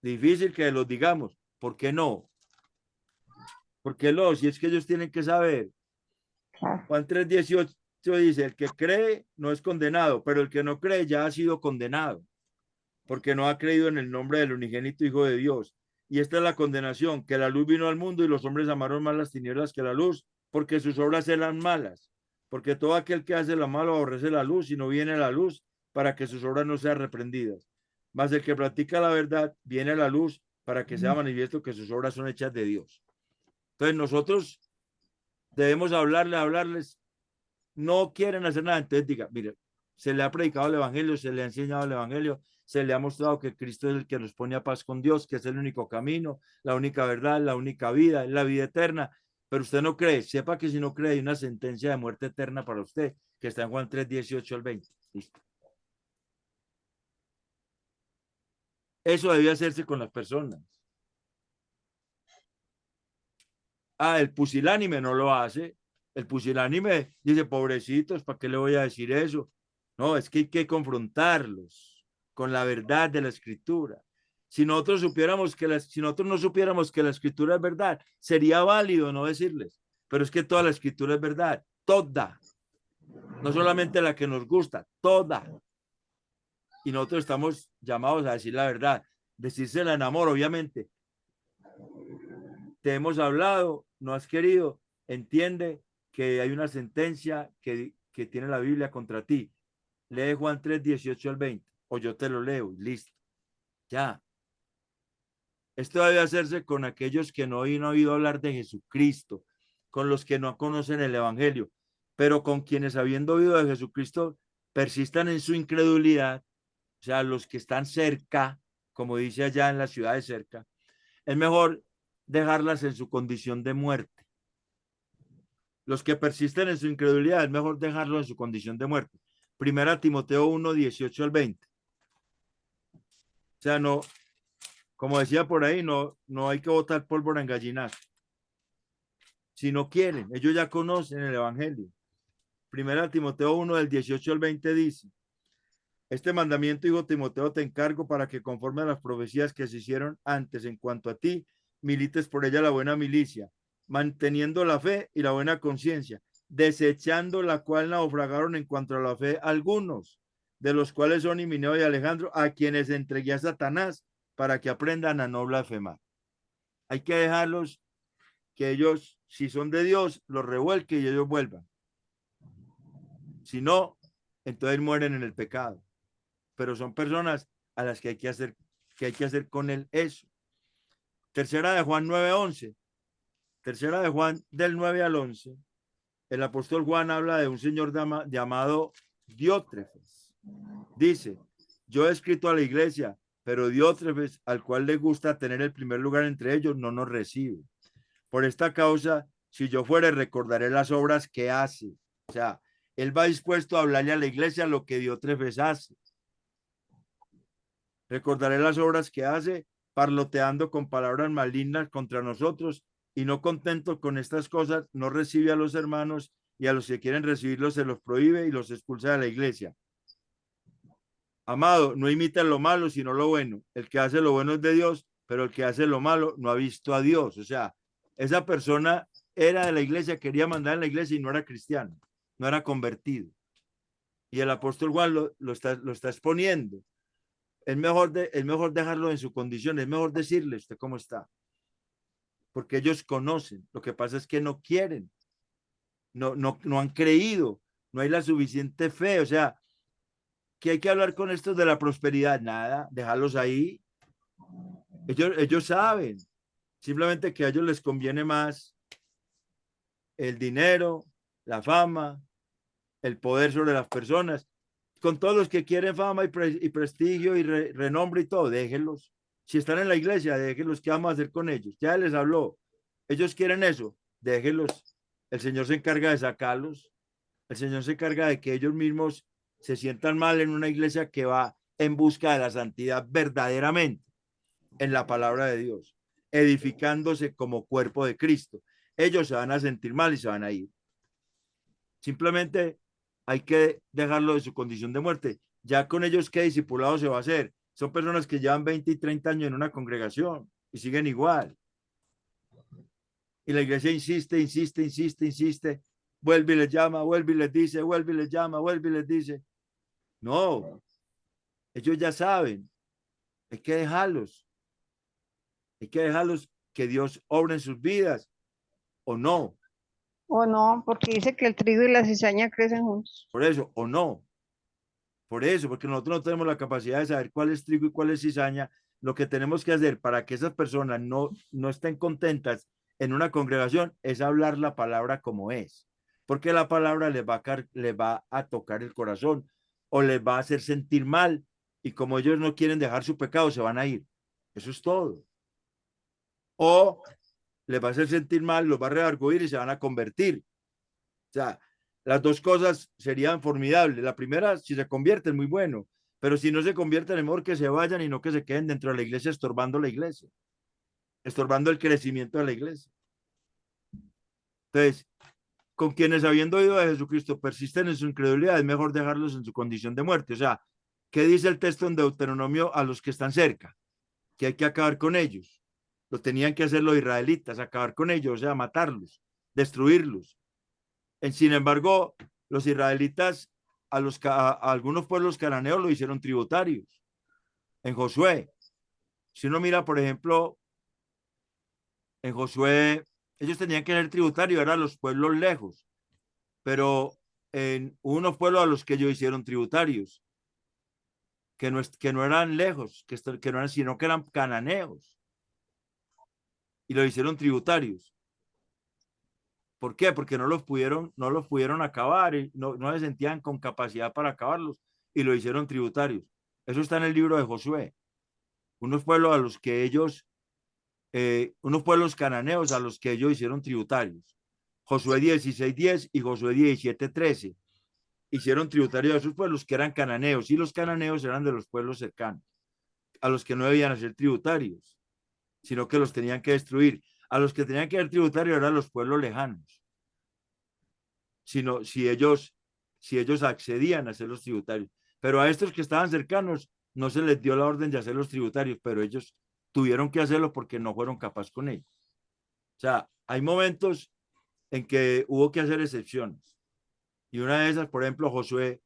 difícil que los digamos. ¿Por qué no? ¿Por qué no? Si es que ellos tienen que saber. Claro. Juan 3:18 dice, el que cree no es condenado, pero el que no cree ya ha sido condenado, porque no ha creído en el nombre del unigénito Hijo de Dios. Y esta es la condenación, que la luz vino al mundo y los hombres amaron más las tinieblas que la luz, porque sus obras eran malas. Porque todo aquel que hace la malo aborrece la luz y no viene a la luz para que sus obras no sean reprendidas. Mas el que practica la verdad viene a la luz para que sea manifiesto que sus obras son hechas de Dios. Entonces nosotros debemos hablarles, no quieren hacer nada, entonces diga, mire, se le ha predicado el evangelio, se le ha enseñado el evangelio, se le ha mostrado que Cristo es el que nos pone a paz con Dios, que es el único camino, la única verdad, la única vida, es la vida eterna, pero usted no cree, sepa que si no cree hay una sentencia de muerte eterna para usted, que está en Juan 3:18 al 20. Listo. Eso debía hacerse con las personas. El pusilánime no lo hace. El pusilánime dice, pobrecitos, ¿para qué le voy a decir eso? No, es que hay que confrontarlos con la verdad de la escritura. Si nosotros no supiéramos que la escritura es verdad, sería válido no decirles, pero es que toda la escritura es verdad, toda, no solamente la que nos gusta, toda. Y nosotros estamos llamados a decir la verdad, decírsela en amor, obviamente. Te hemos hablado, no has querido, entiende que hay una sentencia que tiene la Biblia contra ti. Lee Juan 3:18 al 20, o yo te lo leo y listo. Ya. Esto debe hacerse con aquellos que no han oído hablar de Jesucristo, con los que no conocen el evangelio, pero con quienes habiendo oído de Jesucristo persistan en su incredulidad, o sea, los que están cerca, como dice allá en la ciudad de cerca, es mejor dejarlas en su condición de muerte. Los que persisten en su incredulidad, es mejor dejarlo en su condición de muerte. Primera Timoteo 1:18 al 20. O sea, no, como decía por ahí, no hay que botar pólvora en gallinazo. Si no quieren, ellos ya conocen el evangelio. Primera Timoteo 1 del 18 al 20 dice, este mandamiento, hijo Timoteo, te encargo para que conforme a las profecías que se hicieron antes en cuanto a ti, milites por ella la buena milicia, manteniendo la fe y la buena conciencia, desechando la cual naufragaron en cuanto a la fe algunos, de los cuales son Himeneo y Alejandro, a quienes entregué a Satanás para que aprendan a no blasfemar. Hay que dejarlos que ellos, si son de Dios, los revuelquen y ellos vuelvan. Si no, entonces mueren en el pecado. Pero son personas a las que hay que hacer con él eso. Tercera de Juan 9:11. Tercera de Juan del 9 al 11. El apóstol Juan habla de un señor llamado Diótrefes. Dice, yo he escrito a la iglesia, pero Diótrefes, al cual le gusta tener el primer lugar entre ellos, no nos recibe. Por esta causa, si yo fuere, recordaré las obras que hace. O sea, él va dispuesto a hablarle a la iglesia lo que Diótrefes hace. Recordaré las obras que hace, parloteando con palabras malignas contra nosotros, y no contento con estas cosas, no recibe a los hermanos, y a los que quieren recibirlos se los prohíbe y los expulsa de la iglesia. Amado, no imiten lo malo, sino lo bueno. El que hace lo bueno es de Dios, pero el que hace lo malo no ha visto a Dios. O sea, esa persona era de la iglesia, quería mandar en la iglesia y no era cristiano, no era convertido. Y el apóstol Juan lo está exponiendo. Es mejor dejarlo en su condición, es mejor decirle usted cómo está. Porque ellos conocen. Lo que pasa es que no quieren, no han creído, no hay la suficiente fe. O sea, que hay que hablar con estos de la prosperidad, nada, dejarlos ahí. Ellos saben, simplemente que a ellos les conviene más el dinero, la fama, el poder sobre las personas. Con todos los que quieren fama y prestigio y renombre y todo, déjenlos. Si están en la iglesia, déjenlos. ¿Qué vamos a hacer con ellos? Ya les habló. Ellos quieren eso, déjenlos. El Señor se encarga de sacarlos. El Señor se encarga de que ellos mismos se sientan mal en una iglesia que va en busca de la santidad verdaderamente en la palabra de Dios, edificándose como cuerpo de Cristo. Ellos se van a sentir mal y se van a ir. Simplemente hay que dejarlo de su condición de muerte. Ya con ellos, ¿qué discipulado se va a hacer? Son personas que llevan 20 y 30 años en una congregación y siguen igual. Y la iglesia insiste, vuelve y les llama, vuelve y les dice, vuelve y les llama, vuelve y les dice. No, ellos ya saben, hay que dejarlos. Hay que dejarlos que Dios obre en sus vidas o no. O no, porque dice que el trigo y la cizaña crecen juntos. Por eso, o no. Por eso, porque nosotros no tenemos la capacidad de saber cuál es trigo y cuál es cizaña. Lo que tenemos que hacer para que esas personas no estén contentas en una congregación es hablar la palabra como es. Porque la palabra les va a tocar el corazón o les va a hacer sentir mal. Y como ellos no quieren dejar su pecado, se van a ir. Eso es todo. O les va a hacer sentir mal, los va a redarguir y se van a convertir. O sea, las dos cosas serían formidables. La primera, si se convierten, muy bueno. Pero si no se convierten, es mejor que se vayan y no que se queden dentro de la iglesia estorbando la iglesia, estorbando el crecimiento de la iglesia. Entonces, con quienes habiendo oído de Jesucristo persisten en su incredulidad, es mejor dejarlos en su condición de muerte. O sea, ¿qué dice el texto en Deuteronomio a los que están cerca? Que hay que acabar con ellos. Lo tenían que hacer los israelitas, acabar con ellos, o sea, matarlos, destruirlos. Sin embargo, los israelitas a algunos pueblos cananeos lo hicieron tributarios. En Josué, si uno mira, por ejemplo, en Josué, ellos tenían que ser tributarios, eran los pueblos lejos, pero en unos pueblos a los que ellos hicieron tributarios, que no eran lejos, que no eran, sino que eran cananeos, y lo hicieron tributarios. ¿Por qué? Porque no los pudieron acabar, y no se sentían con capacidad para acabarlos y lo hicieron tributarios. Eso está en el libro de Josué. Unos pueblos a los que ellos, unos pueblos cananeos a los que ellos hicieron tributarios. Josué 16:10 y Josué 17:13 hicieron tributarios a esos pueblos que eran cananeos y los cananeos eran de los pueblos cercanos, a los que no debían hacer tributarios, sino que los tenían que destruir. A los que tenían que ser tributarios eran los pueblos lejanos. Sino si ellos accedían a ser los tributarios. Pero a estos que estaban cercanos no se les dio la orden de hacer los tributarios, pero ellos tuvieron que hacerlo porque no fueron capaces con ellos. O sea, hay momentos en que hubo que hacer excepciones. Y una de esas, por ejemplo, Josué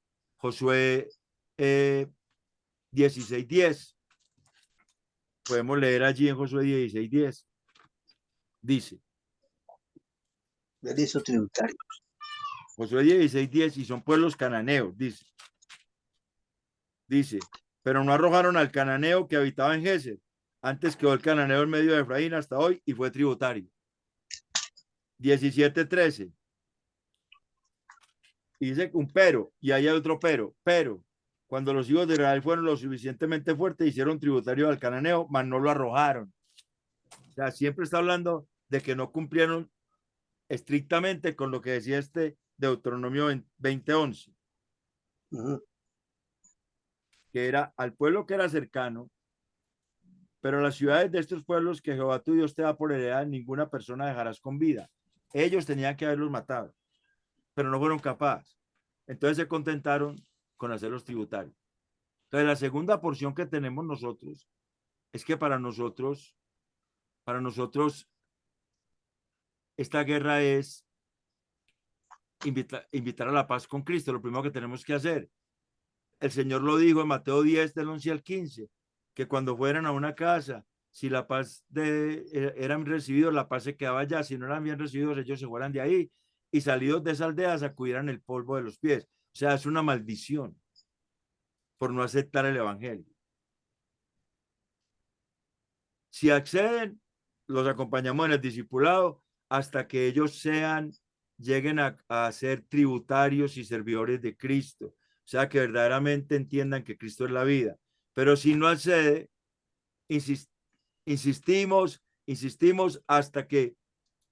16:10. Podemos leer allí en Josué 16:10. Dice. Él hizo tributario. Josué 16:10 y son pueblos cananeos, dice, pero no arrojaron al cananeo que habitaba en Geser. Antes quedó el cananeo en medio de Efraín hasta hoy y fue tributario. 17:13. Y dice un pero, y ahí hay otro pero, cuando los hijos de Israel fueron lo suficientemente fuertes, hicieron tributario al cananeo, mas no lo arrojaron. O sea, siempre está hablando de que no cumplieron estrictamente con lo que decía este Deuteronomio 20:11. Que era al pueblo que era cercano, pero las ciudades de estos pueblos que Jehová tu Dios te da por heredad, ninguna persona dejarás con vida. Ellos tenían que haberlos matado, pero no fueron capaces. Entonces se contentaron con hacerlos tributarios. Entonces, la segunda porción que tenemos nosotros es que para nosotros, esta guerra es invitar a la paz con Cristo. Lo primero que tenemos que hacer. El Señor lo dijo en Mateo 10, del 11 al 15, que cuando fueran a una casa, si la paz eran recibidos, la paz se quedaba allá. Si no eran bien recibidos, ellos se fueran de ahí y salidos de esa aldea sacudieran el polvo de los pies. O sea, es una maldición por no aceptar el evangelio. Si acceden, los acompañamos en el discipulado hasta que ellos lleguen a ser tributarios y servidores de Cristo. O sea, que verdaderamente entiendan que Cristo es la vida. Pero si no accede, insistimos hasta que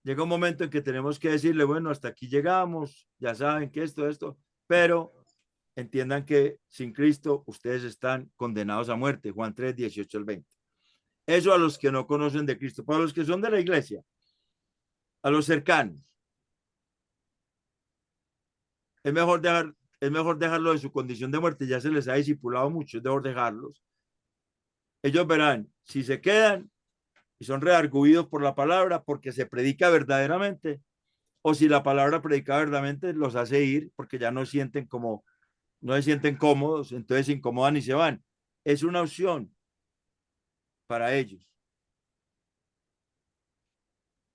llega un momento en que tenemos que decirle, bueno, hasta aquí llegamos, ya saben que esto, pero entiendan que sin Cristo ustedes están condenados a muerte. Juan 3, 18 al 20. Eso a los que no conocen de Cristo. Para los que son de la iglesia, a los cercanos, es mejor dejarlo de su condición de muerte. Ya se les ha discipulado mucho, es mejor dejarlos. Ellos verán si se quedan y son redarguidos por la palabra porque se predica verdaderamente, o si la palabra predicada verdaderamente los hace ir porque ya no se sienten cómodos, entonces se incomodan y se van. Es una opción para ellos.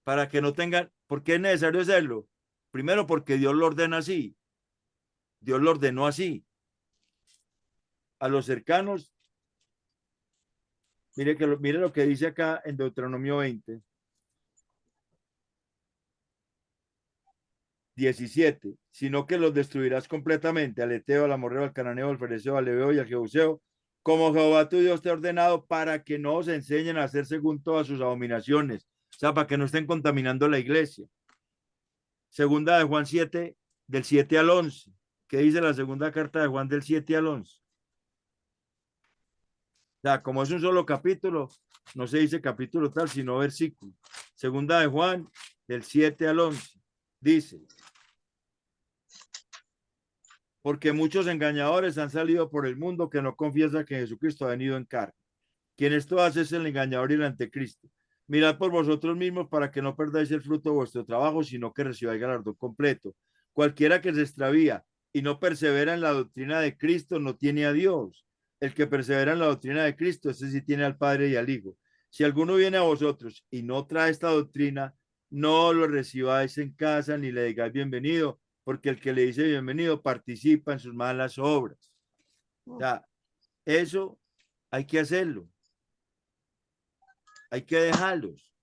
Para que no tengan, ¿por qué es necesario hacerlo? Primero porque Dios lo ordena así. Dios lo ordenó así. A los cercanos, mire lo que dice acá en Deuteronomio 20. 17, sino que los destruirás completamente, al Eteo, al Amorreo, al Cananeo, al Fereceo, al Leveo y al Jebuseo, como Jehová tu Dios te ha ordenado, para que no os enseñen a hacer según todas sus abominaciones, o sea, para que no estén contaminando la iglesia. Segunda de Juan 7, del 7 al 11. ¿Qué dice la segunda carta de Juan del 7 al 11? O sea, como es un solo capítulo, no se dice capítulo tal, sino versículo. Segunda de Juan, del 7 al 11. Dice, porque muchos engañadores han salido por el mundo que no confiesan que Jesucristo ha venido en carne. Quien esto hace es el engañador y el anticristo. Mirad por vosotros mismos para que no perdáis el fruto de vuestro trabajo, sino que recibáis galardón completo. Cualquiera que se extravía y no persevera en la doctrina de Cristo no tiene a Dios. El que persevera en la doctrina de Cristo, ese sí tiene al Padre y al Hijo. Si alguno viene a vosotros y no trae esta doctrina, no lo recibáis en casa ni le digáis bienvenido, porque el que le dice bienvenido participa en sus malas obras. O sea, eso hay que hacerlo. Hay que dejarlos,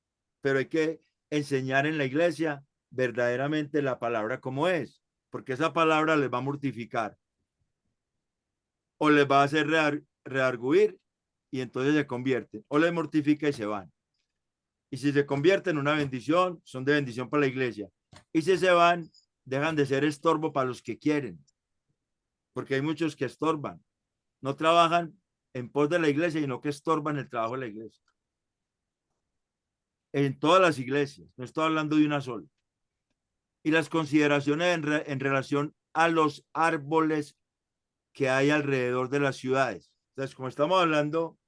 pero hay que enseñar en la iglesia verdaderamente la palabra como es, porque esa palabra les va a mortificar o les va a hacer redarguir y entonces se convierten, o les mortifica y se van. Y si se convierten en una bendición, son de bendición para la iglesia. Y si se van, dejan de ser estorbo para los que quieren, porque hay muchos que estorban, no trabajan en pos de la iglesia, sino que estorban el trabajo de la iglesia. En todas las iglesias, no estoy hablando de una sola. Y las consideraciones en relación a los árboles que hay alrededor de las ciudades. Entonces, como estamos hablando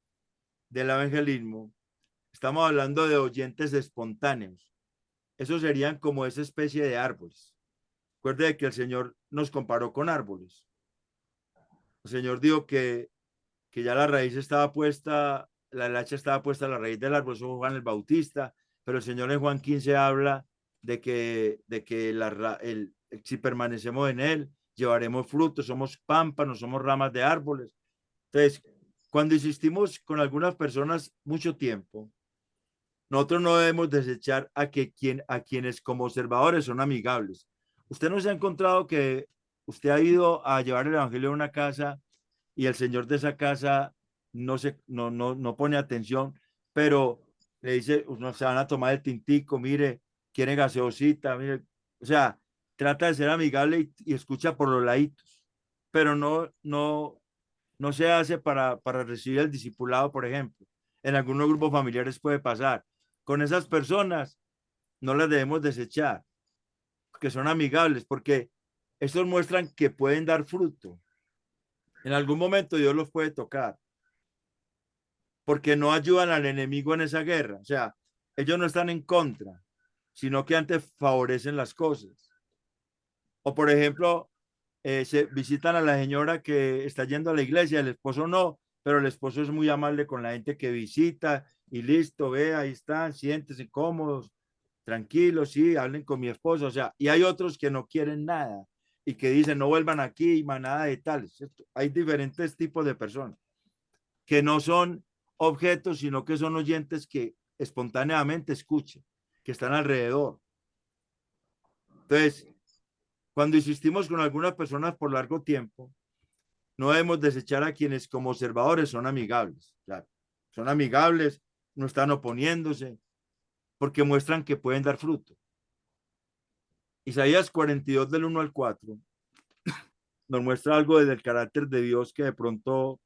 del evangelismo, estamos hablando de oyentes espontáneos. Esos serían como esa especie de árboles. Recuerde que el Señor nos comparó con árboles. El Señor dijo que ya la raíz estaba puesta, la hacha estaba puesta a la raíz del árbol, eso fue Juan el Bautista, pero el Señor en Juan 15 habla de que si permanecemos en él, llevaremos frutos, somos pámpanos, somos ramas de árboles. Entonces, cuando insistimos con algunas personas mucho tiempo, nosotros no debemos desechar a quienes como observadores son amigables. Usted no se ha encontrado que usted ha ido a llevar el evangelio a una casa y el señor de esa casa no pone atención, pero le dice, no se van a tomar el tintico, mire, quiere gaseosita, mire, o sea, trata de ser amigable y escucha por los laditos, pero no se hace para recibir el discipulado, por ejemplo. En algunos grupos familiares puede pasar. Con esas personas no las debemos desechar, que son amigables, porque estos muestran que pueden dar fruto. En algún momento Dios los puede tocar, porque no ayudan al enemigo en esa guerra. O sea, ellos no están en contra, sino que antes favorecen las cosas. O por ejemplo, se visitan a la señora que está yendo a la iglesia, el esposo no, pero el esposo es muy amable con la gente que visita y listo, ve, ahí están, siéntense cómodos, tranquilos, sí, hablen con mi esposo, o sea, y hay otros que no quieren nada y que dicen no vuelvan aquí y manada de tales, ¿cierto? Hay diferentes tipos de personas que no son objetos, sino que son oyentes que espontáneamente escuchan, que están alrededor. Entonces, cuando insistimos con algunas personas por largo tiempo, no debemos desechar a quienes como observadores son amigables. Claro, son amigables, no están oponiéndose, porque muestran que pueden dar fruto. Isaías 42 del 1 al 4 nos muestra algo del carácter de Dios que de pronto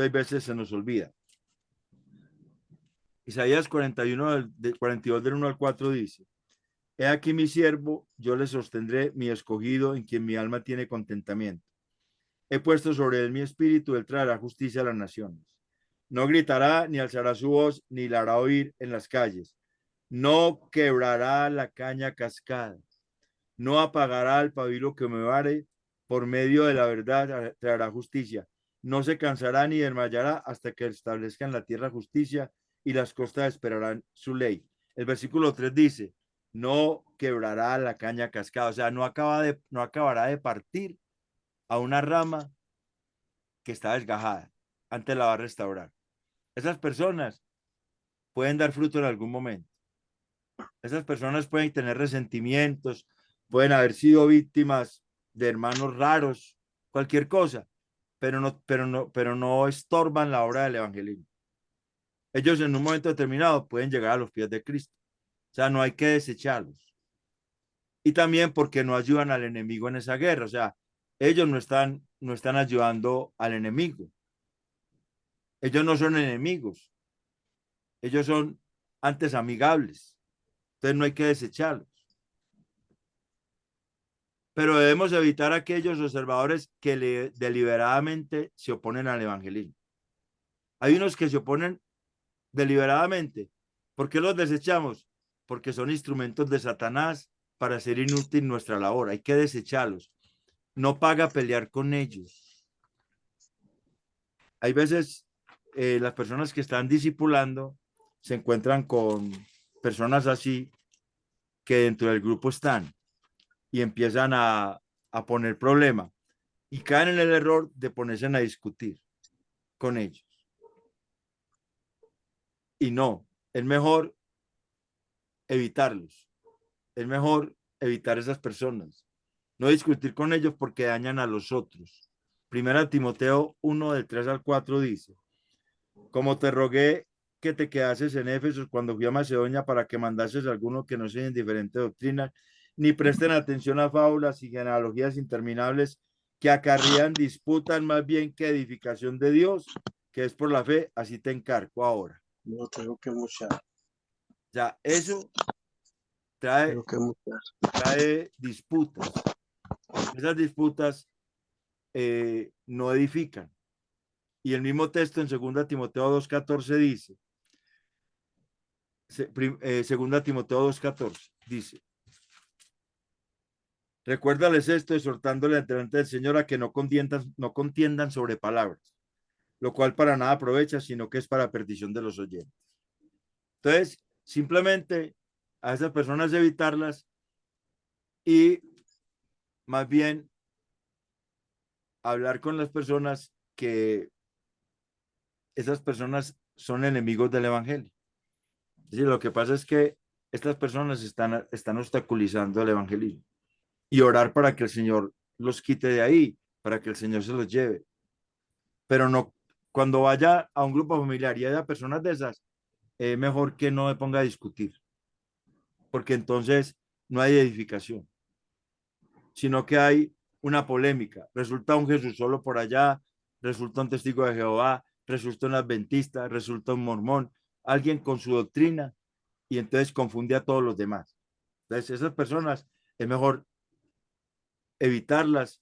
hay veces se nos olvida. Isaías 42 del 1 al 4 dice: He aquí mi siervo, yo le sostendré, mi escogido, en quien mi alma tiene contentamiento. He puesto sobre él mi espíritu, él traerá justicia a las naciones. No gritará, ni alzará su voz, ni la hará oír en las calles. No quebrará la caña cascada. No apagará el pabilo que me vare. Por medio de la verdad traerá justicia. No se cansará ni desmayará hasta que establezca en la tierra justicia y las costas esperarán su ley. El versículo 3 dice: no quebrará la caña cascada. O sea, no acabará de partir a una rama que está desgajada. Antes la va a restaurar. Esas personas pueden dar fruto en algún momento. Esas personas pueden tener resentimientos, pueden haber sido víctimas de hermanos raros, cualquier cosa, pero no estorban la obra del evangelismo. Ellos en un momento determinado pueden llegar a los pies de Cristo. O sea, no hay que desecharlos. Y también porque no ayudan al enemigo en esa guerra. O sea, ellos no están ayudando al enemigo. Ellos no son enemigos. Ellos son antes amigables. Entonces no hay que desecharlos. Pero debemos evitar aquellos observadores que deliberadamente se oponen al evangelismo. Hay unos que se oponen deliberadamente. ¿Por qué los desechamos? Porque son instrumentos de Satanás para hacer inútil nuestra labor. Hay que desecharlos. No paga pelear con ellos. Hay veces las personas que están discipulando se encuentran con personas así que dentro del grupo están y empiezan a poner problema y caen en el error de ponerse a discutir con ellos. Y no, es mejor evitarlos, es mejor evitar esas personas, no discutir con ellos porque dañan a los otros. Primera Timoteo 1 del 3 al 4 dice: como te rogué que te quedases en Éfeso cuando fui a Macedonia para que mandases a alguno que no sea en diferente doctrina, ni presten atención a fábulas y genealogías interminables que acarrean disputas más bien que edificación de Dios, que es por la fe, así te encargo ahora. No tengo que muchar. Ya, eso trae disputas. Esas disputas no edifican. Y el mismo texto en 2 Timoteo 2:14 dice, 2 Timoteo 2:14 dice: recuérdales esto, exhortándole delante del Señor a que no contiendan sobre palabras, lo cual para nada aprovecha, sino que es para perdición de los oyentes. Entonces, simplemente a esas personas evitarlas y más bien hablar con las personas que esas personas son enemigos del evangelio. Es decir, lo que pasa es que estas personas están obstaculizando el evangelismo y orar para que el Señor los quite de ahí, para que el Señor se los lleve. Pero no, cuando vaya a un grupo familiar y haya personas de esas, es mejor que no me ponga a discutir, porque entonces no hay edificación, sino que hay una polémica. Resulta un Jesús solo por allá, resulta un testigo de Jehová, resulta un adventista, resulta un mormón, alguien con su doctrina, y entonces confunde a todos los demás. Entonces, esas personas es mejor evitarlas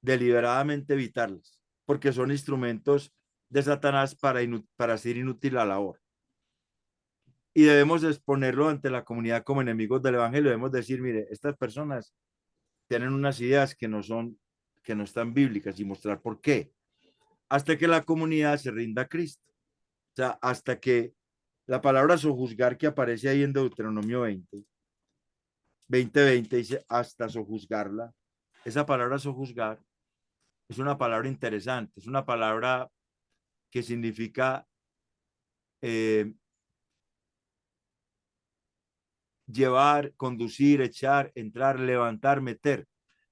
deliberadamente evitarlas, porque son instrumentos de Satanás para hacer inútil la labor. Y debemos exponerlo ante la comunidad como enemigos del evangelio. Debemos decir, mire, estas personas tienen unas ideas que no están bíblicas, y mostrar por qué, hasta que la comunidad se rinda a Cristo. O sea, hasta que la palabra sojuzgar que aparece ahí en Deuteronomio 20 dice hasta sojuzgarla. Esa palabra sojuzgar es una palabra interesante, es una palabra que significa llevar, conducir, echar, entrar, levantar, meter,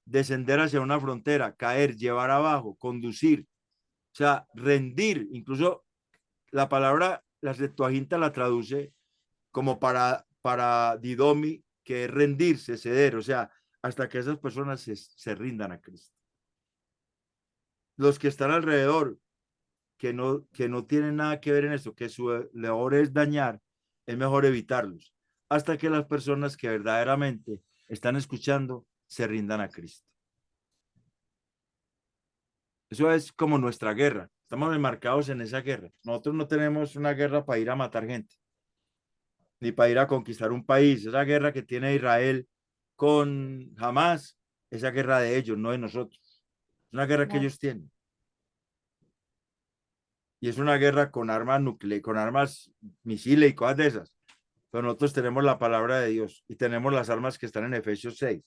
descender hacia una frontera, caer, llevar abajo, conducir, o sea, rendir. Incluso la palabra, la Septuaginta la traduce como para didomi, que es rendirse, ceder, o sea, hasta que esas personas se rindan a Cristo. Los que están alrededor, que no tienen nada que ver en eso, que su labor es dañar, es mejor evitarlos, hasta que las personas que verdaderamente están escuchando se rindan a Cristo. Eso es como nuestra guerra. Estamos enmarcados en esa guerra. Nosotros no tenemos una guerra para ir a matar gente, ni para ir a conquistar un país. Esa guerra que tiene Israel con Hamas, esa guerra de ellos, no de nosotros. Es una guerra que No. ellos tienen. Y es una guerra con armas nucleares, con armas, misiles y cosas de esas. Pero nosotros tenemos la palabra de Dios y tenemos las armas que están en Efesios 6,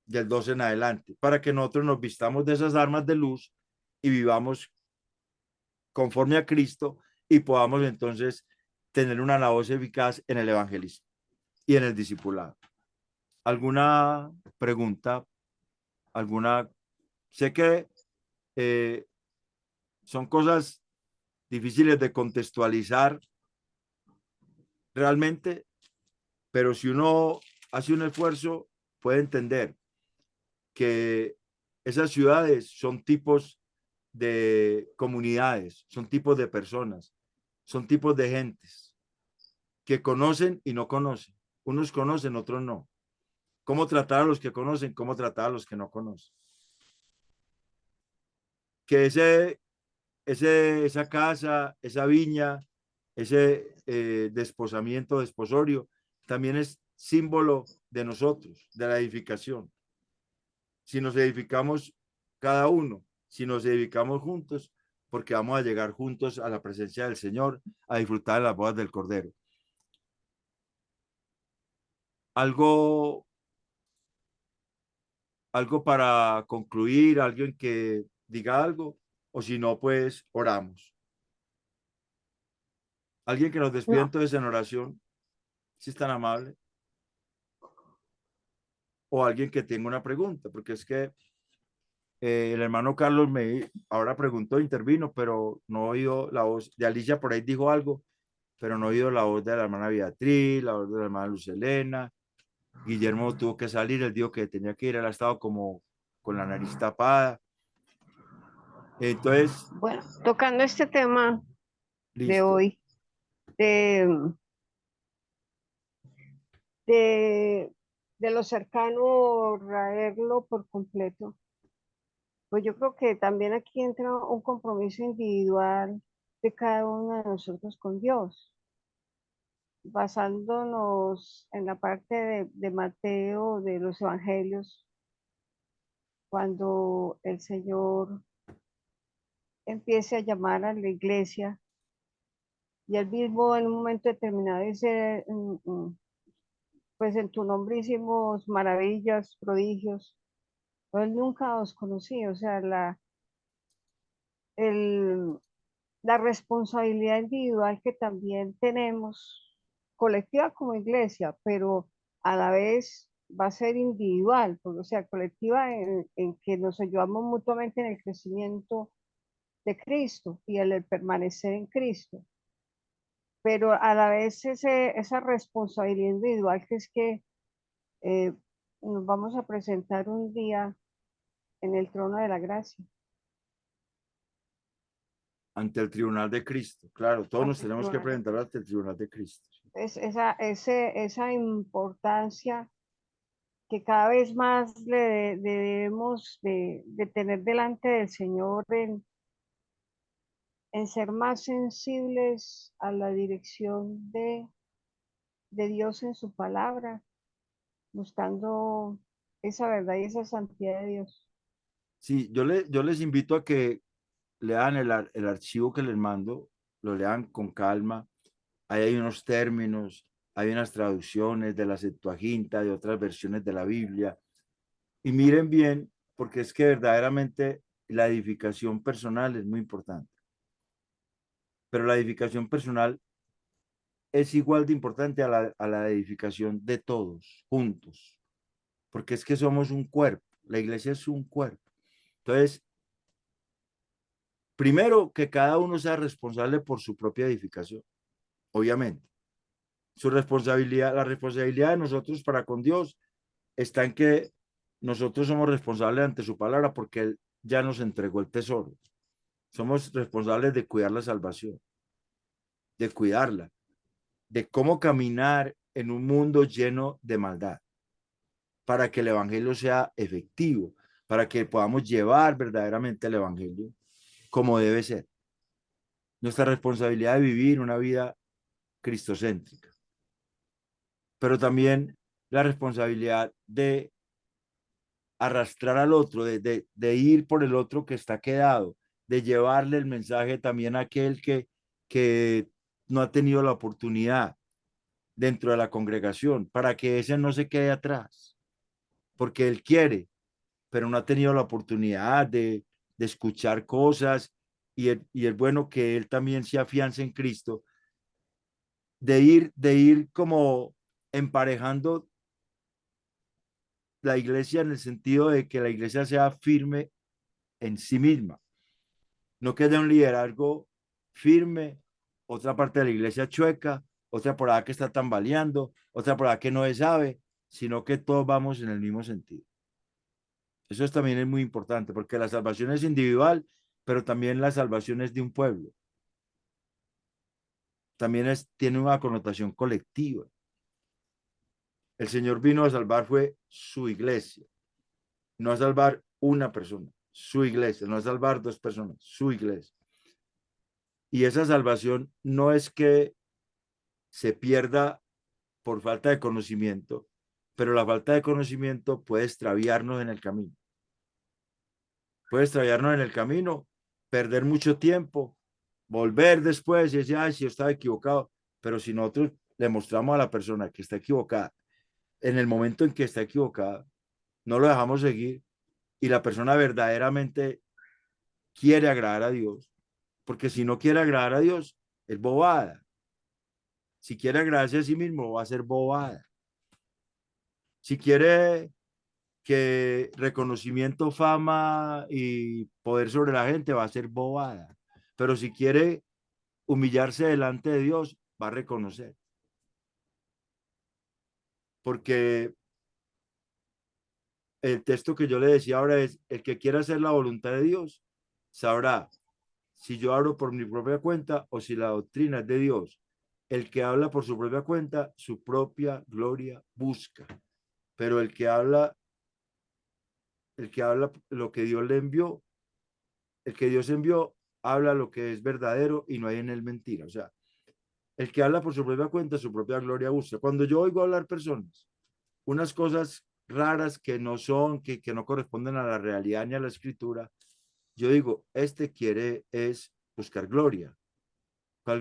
del 12 en adelante, para que nosotros nos vistamos de esas armas de luz y vivamos conforme a Cristo y podamos entonces tener una labor eficaz en el evangelismo y en el discipulado. ¿Alguna pregunta? ¿Alguna? Sé que son cosas difíciles de contextualizar realmente, pero si uno hace un esfuerzo, puede entender que esas ciudades son tipos de comunidades, son tipos de personas, son tipos de gentes que conocen y no conocen. Unos conocen, otros no. ¿Cómo tratar a los que conocen? ¿Cómo tratar a los que no conocen? Que esa casa, esa viña, ese desposamiento, desposorio, también es símbolo de nosotros, de la edificación. Si nos edificamos cada uno, si nos edificamos juntos, porque vamos a llegar juntos a la presencia del Señor, a disfrutar de las bodas del Cordero. Algo para concluir, alguien que diga algo, o si no, pues oramos. Alguien que nos despida No. entonces en oración, si es tan amable, o alguien que tenga una pregunta, porque es que el hermano Carlos ahora preguntó, intervino, pero no he oído la voz de Alicia, por ahí dijo algo, pero no he oído la voz de la hermana Beatriz, la voz de la hermana Luz Elena. Guillermo tuvo que salir, él dijo que tenía que ir, él ha estado como con la nariz tapada. Entonces, Bueno, tocando este tema de listo. hoy, de, de, de lo cercano, raerlo por completo, pues yo creo que también aquí entra un compromiso individual de cada uno de nosotros con Dios, basándonos en la parte de Mateo, de los evangelios, cuando el Señor empiece a llamar a la iglesia y él mismo en un momento determinado dice, pues en tu nombre hicimos maravillas, prodigios, pero él nunca os conocí, o sea, el, la responsabilidad individual que también tenemos, colectiva como iglesia, pero a la vez va a ser individual, pues, o sea, colectiva en que nos ayudamos mutuamente en el crecimiento de Cristo y el permanecer en Cristo, pero a la vez esa responsabilidad individual que es que eh, nos vamos a presentar un día en el trono de la gracia. Ante el tribunal de Cristo, claro, todos nos Ante el tenemos que tribunal. presentar ante el tribunal de Cristo. Esa importancia que cada vez más le debemos de tener delante del Señor en ser más sensibles a la dirección de Dios en su palabra, buscando esa verdad y esa santidad de Dios. Sí, yo les invito a que lean el archivo que les mando, lo lean con calma. Ahí hay unos términos, hay unas traducciones de la Septuaginta, de otras versiones de la Biblia. Y miren bien, porque es que verdaderamente la edificación personal es muy importante. Pero la edificación personal es igual de importante a la edificación de todos juntos, porque es que somos un cuerpo, la iglesia es un cuerpo. Entonces, primero que cada uno sea responsable por su propia edificación, obviamente. Su responsabilidad, la responsabilidad de nosotros para con Dios está en que nosotros somos responsables ante su palabra porque Él ya nos entregó el tesoro. Somos responsables de cuidar la salvación, de cuidarla, de cómo caminar en un mundo lleno de maldad, para que el evangelio sea efectivo, para que podamos llevar verdaderamente el evangelio como debe ser. Nuestra responsabilidad de vivir una vida cristocéntrica, pero también la responsabilidad de arrastrar al otro, de ir por el otro que está quedado, de llevarle el mensaje también a aquel que no ha tenido la oportunidad dentro de la congregación, para que ese no se quede atrás, porque él quiere, pero no ha tenido la oportunidad de escuchar cosas y es bueno que él también se afiance en Cristo, de ir como emparejando la iglesia en el sentido de que la iglesia sea firme en sí misma, no que haya un liderazgo firme, otra parte de la iglesia chueca, otra por ahí que está tambaleando, otra por ahí que no se sabe, sino que todos vamos en el mismo sentido. Eso también es muy importante porque la salvación es individual, pero también la salvación es de un pueblo. También tiene una connotación colectiva. El Señor vino a salvar fue su iglesia, no a salvar una persona, su iglesia, no a salvar dos personas, su iglesia. Y esa salvación no es que se pierda por falta de conocimiento, pero la falta de conocimiento puede extraviarnos en el camino. Puede extraviarnos en el camino, perder mucho tiempo, volver después y decir, ay, si yo estaba equivocado. Pero si nosotros le mostramos a la persona que está equivocada, en el momento en que está equivocada, no lo dejamos seguir y la persona verdaderamente quiere agradar a Dios, porque si no quiere agradar a Dios, es bobada. Si quiere agradarse a sí mismo, va a ser bobada. Si quiere que reconocimiento, fama y poder sobre la gente, va a ser bobada. Pero si quiere humillarse delante de Dios, va a reconocer. Porque el texto que yo le decía ahora es, el que quiera hacer la voluntad de Dios, sabrá si yo hablo por mi propia cuenta o si la doctrina es de Dios. El que habla por su propia cuenta, su propia gloria busca. Pero el que habla lo que Dios le envió, el que Dios envió, habla lo que es verdadero y no hay en él mentira. O sea, el que habla por su propia cuenta, su propia gloria busca. Cuando yo oigo hablar personas, unas cosas raras que no son, que no corresponden a la realidad ni a la escritura, yo digo, este quiere es buscar gloria.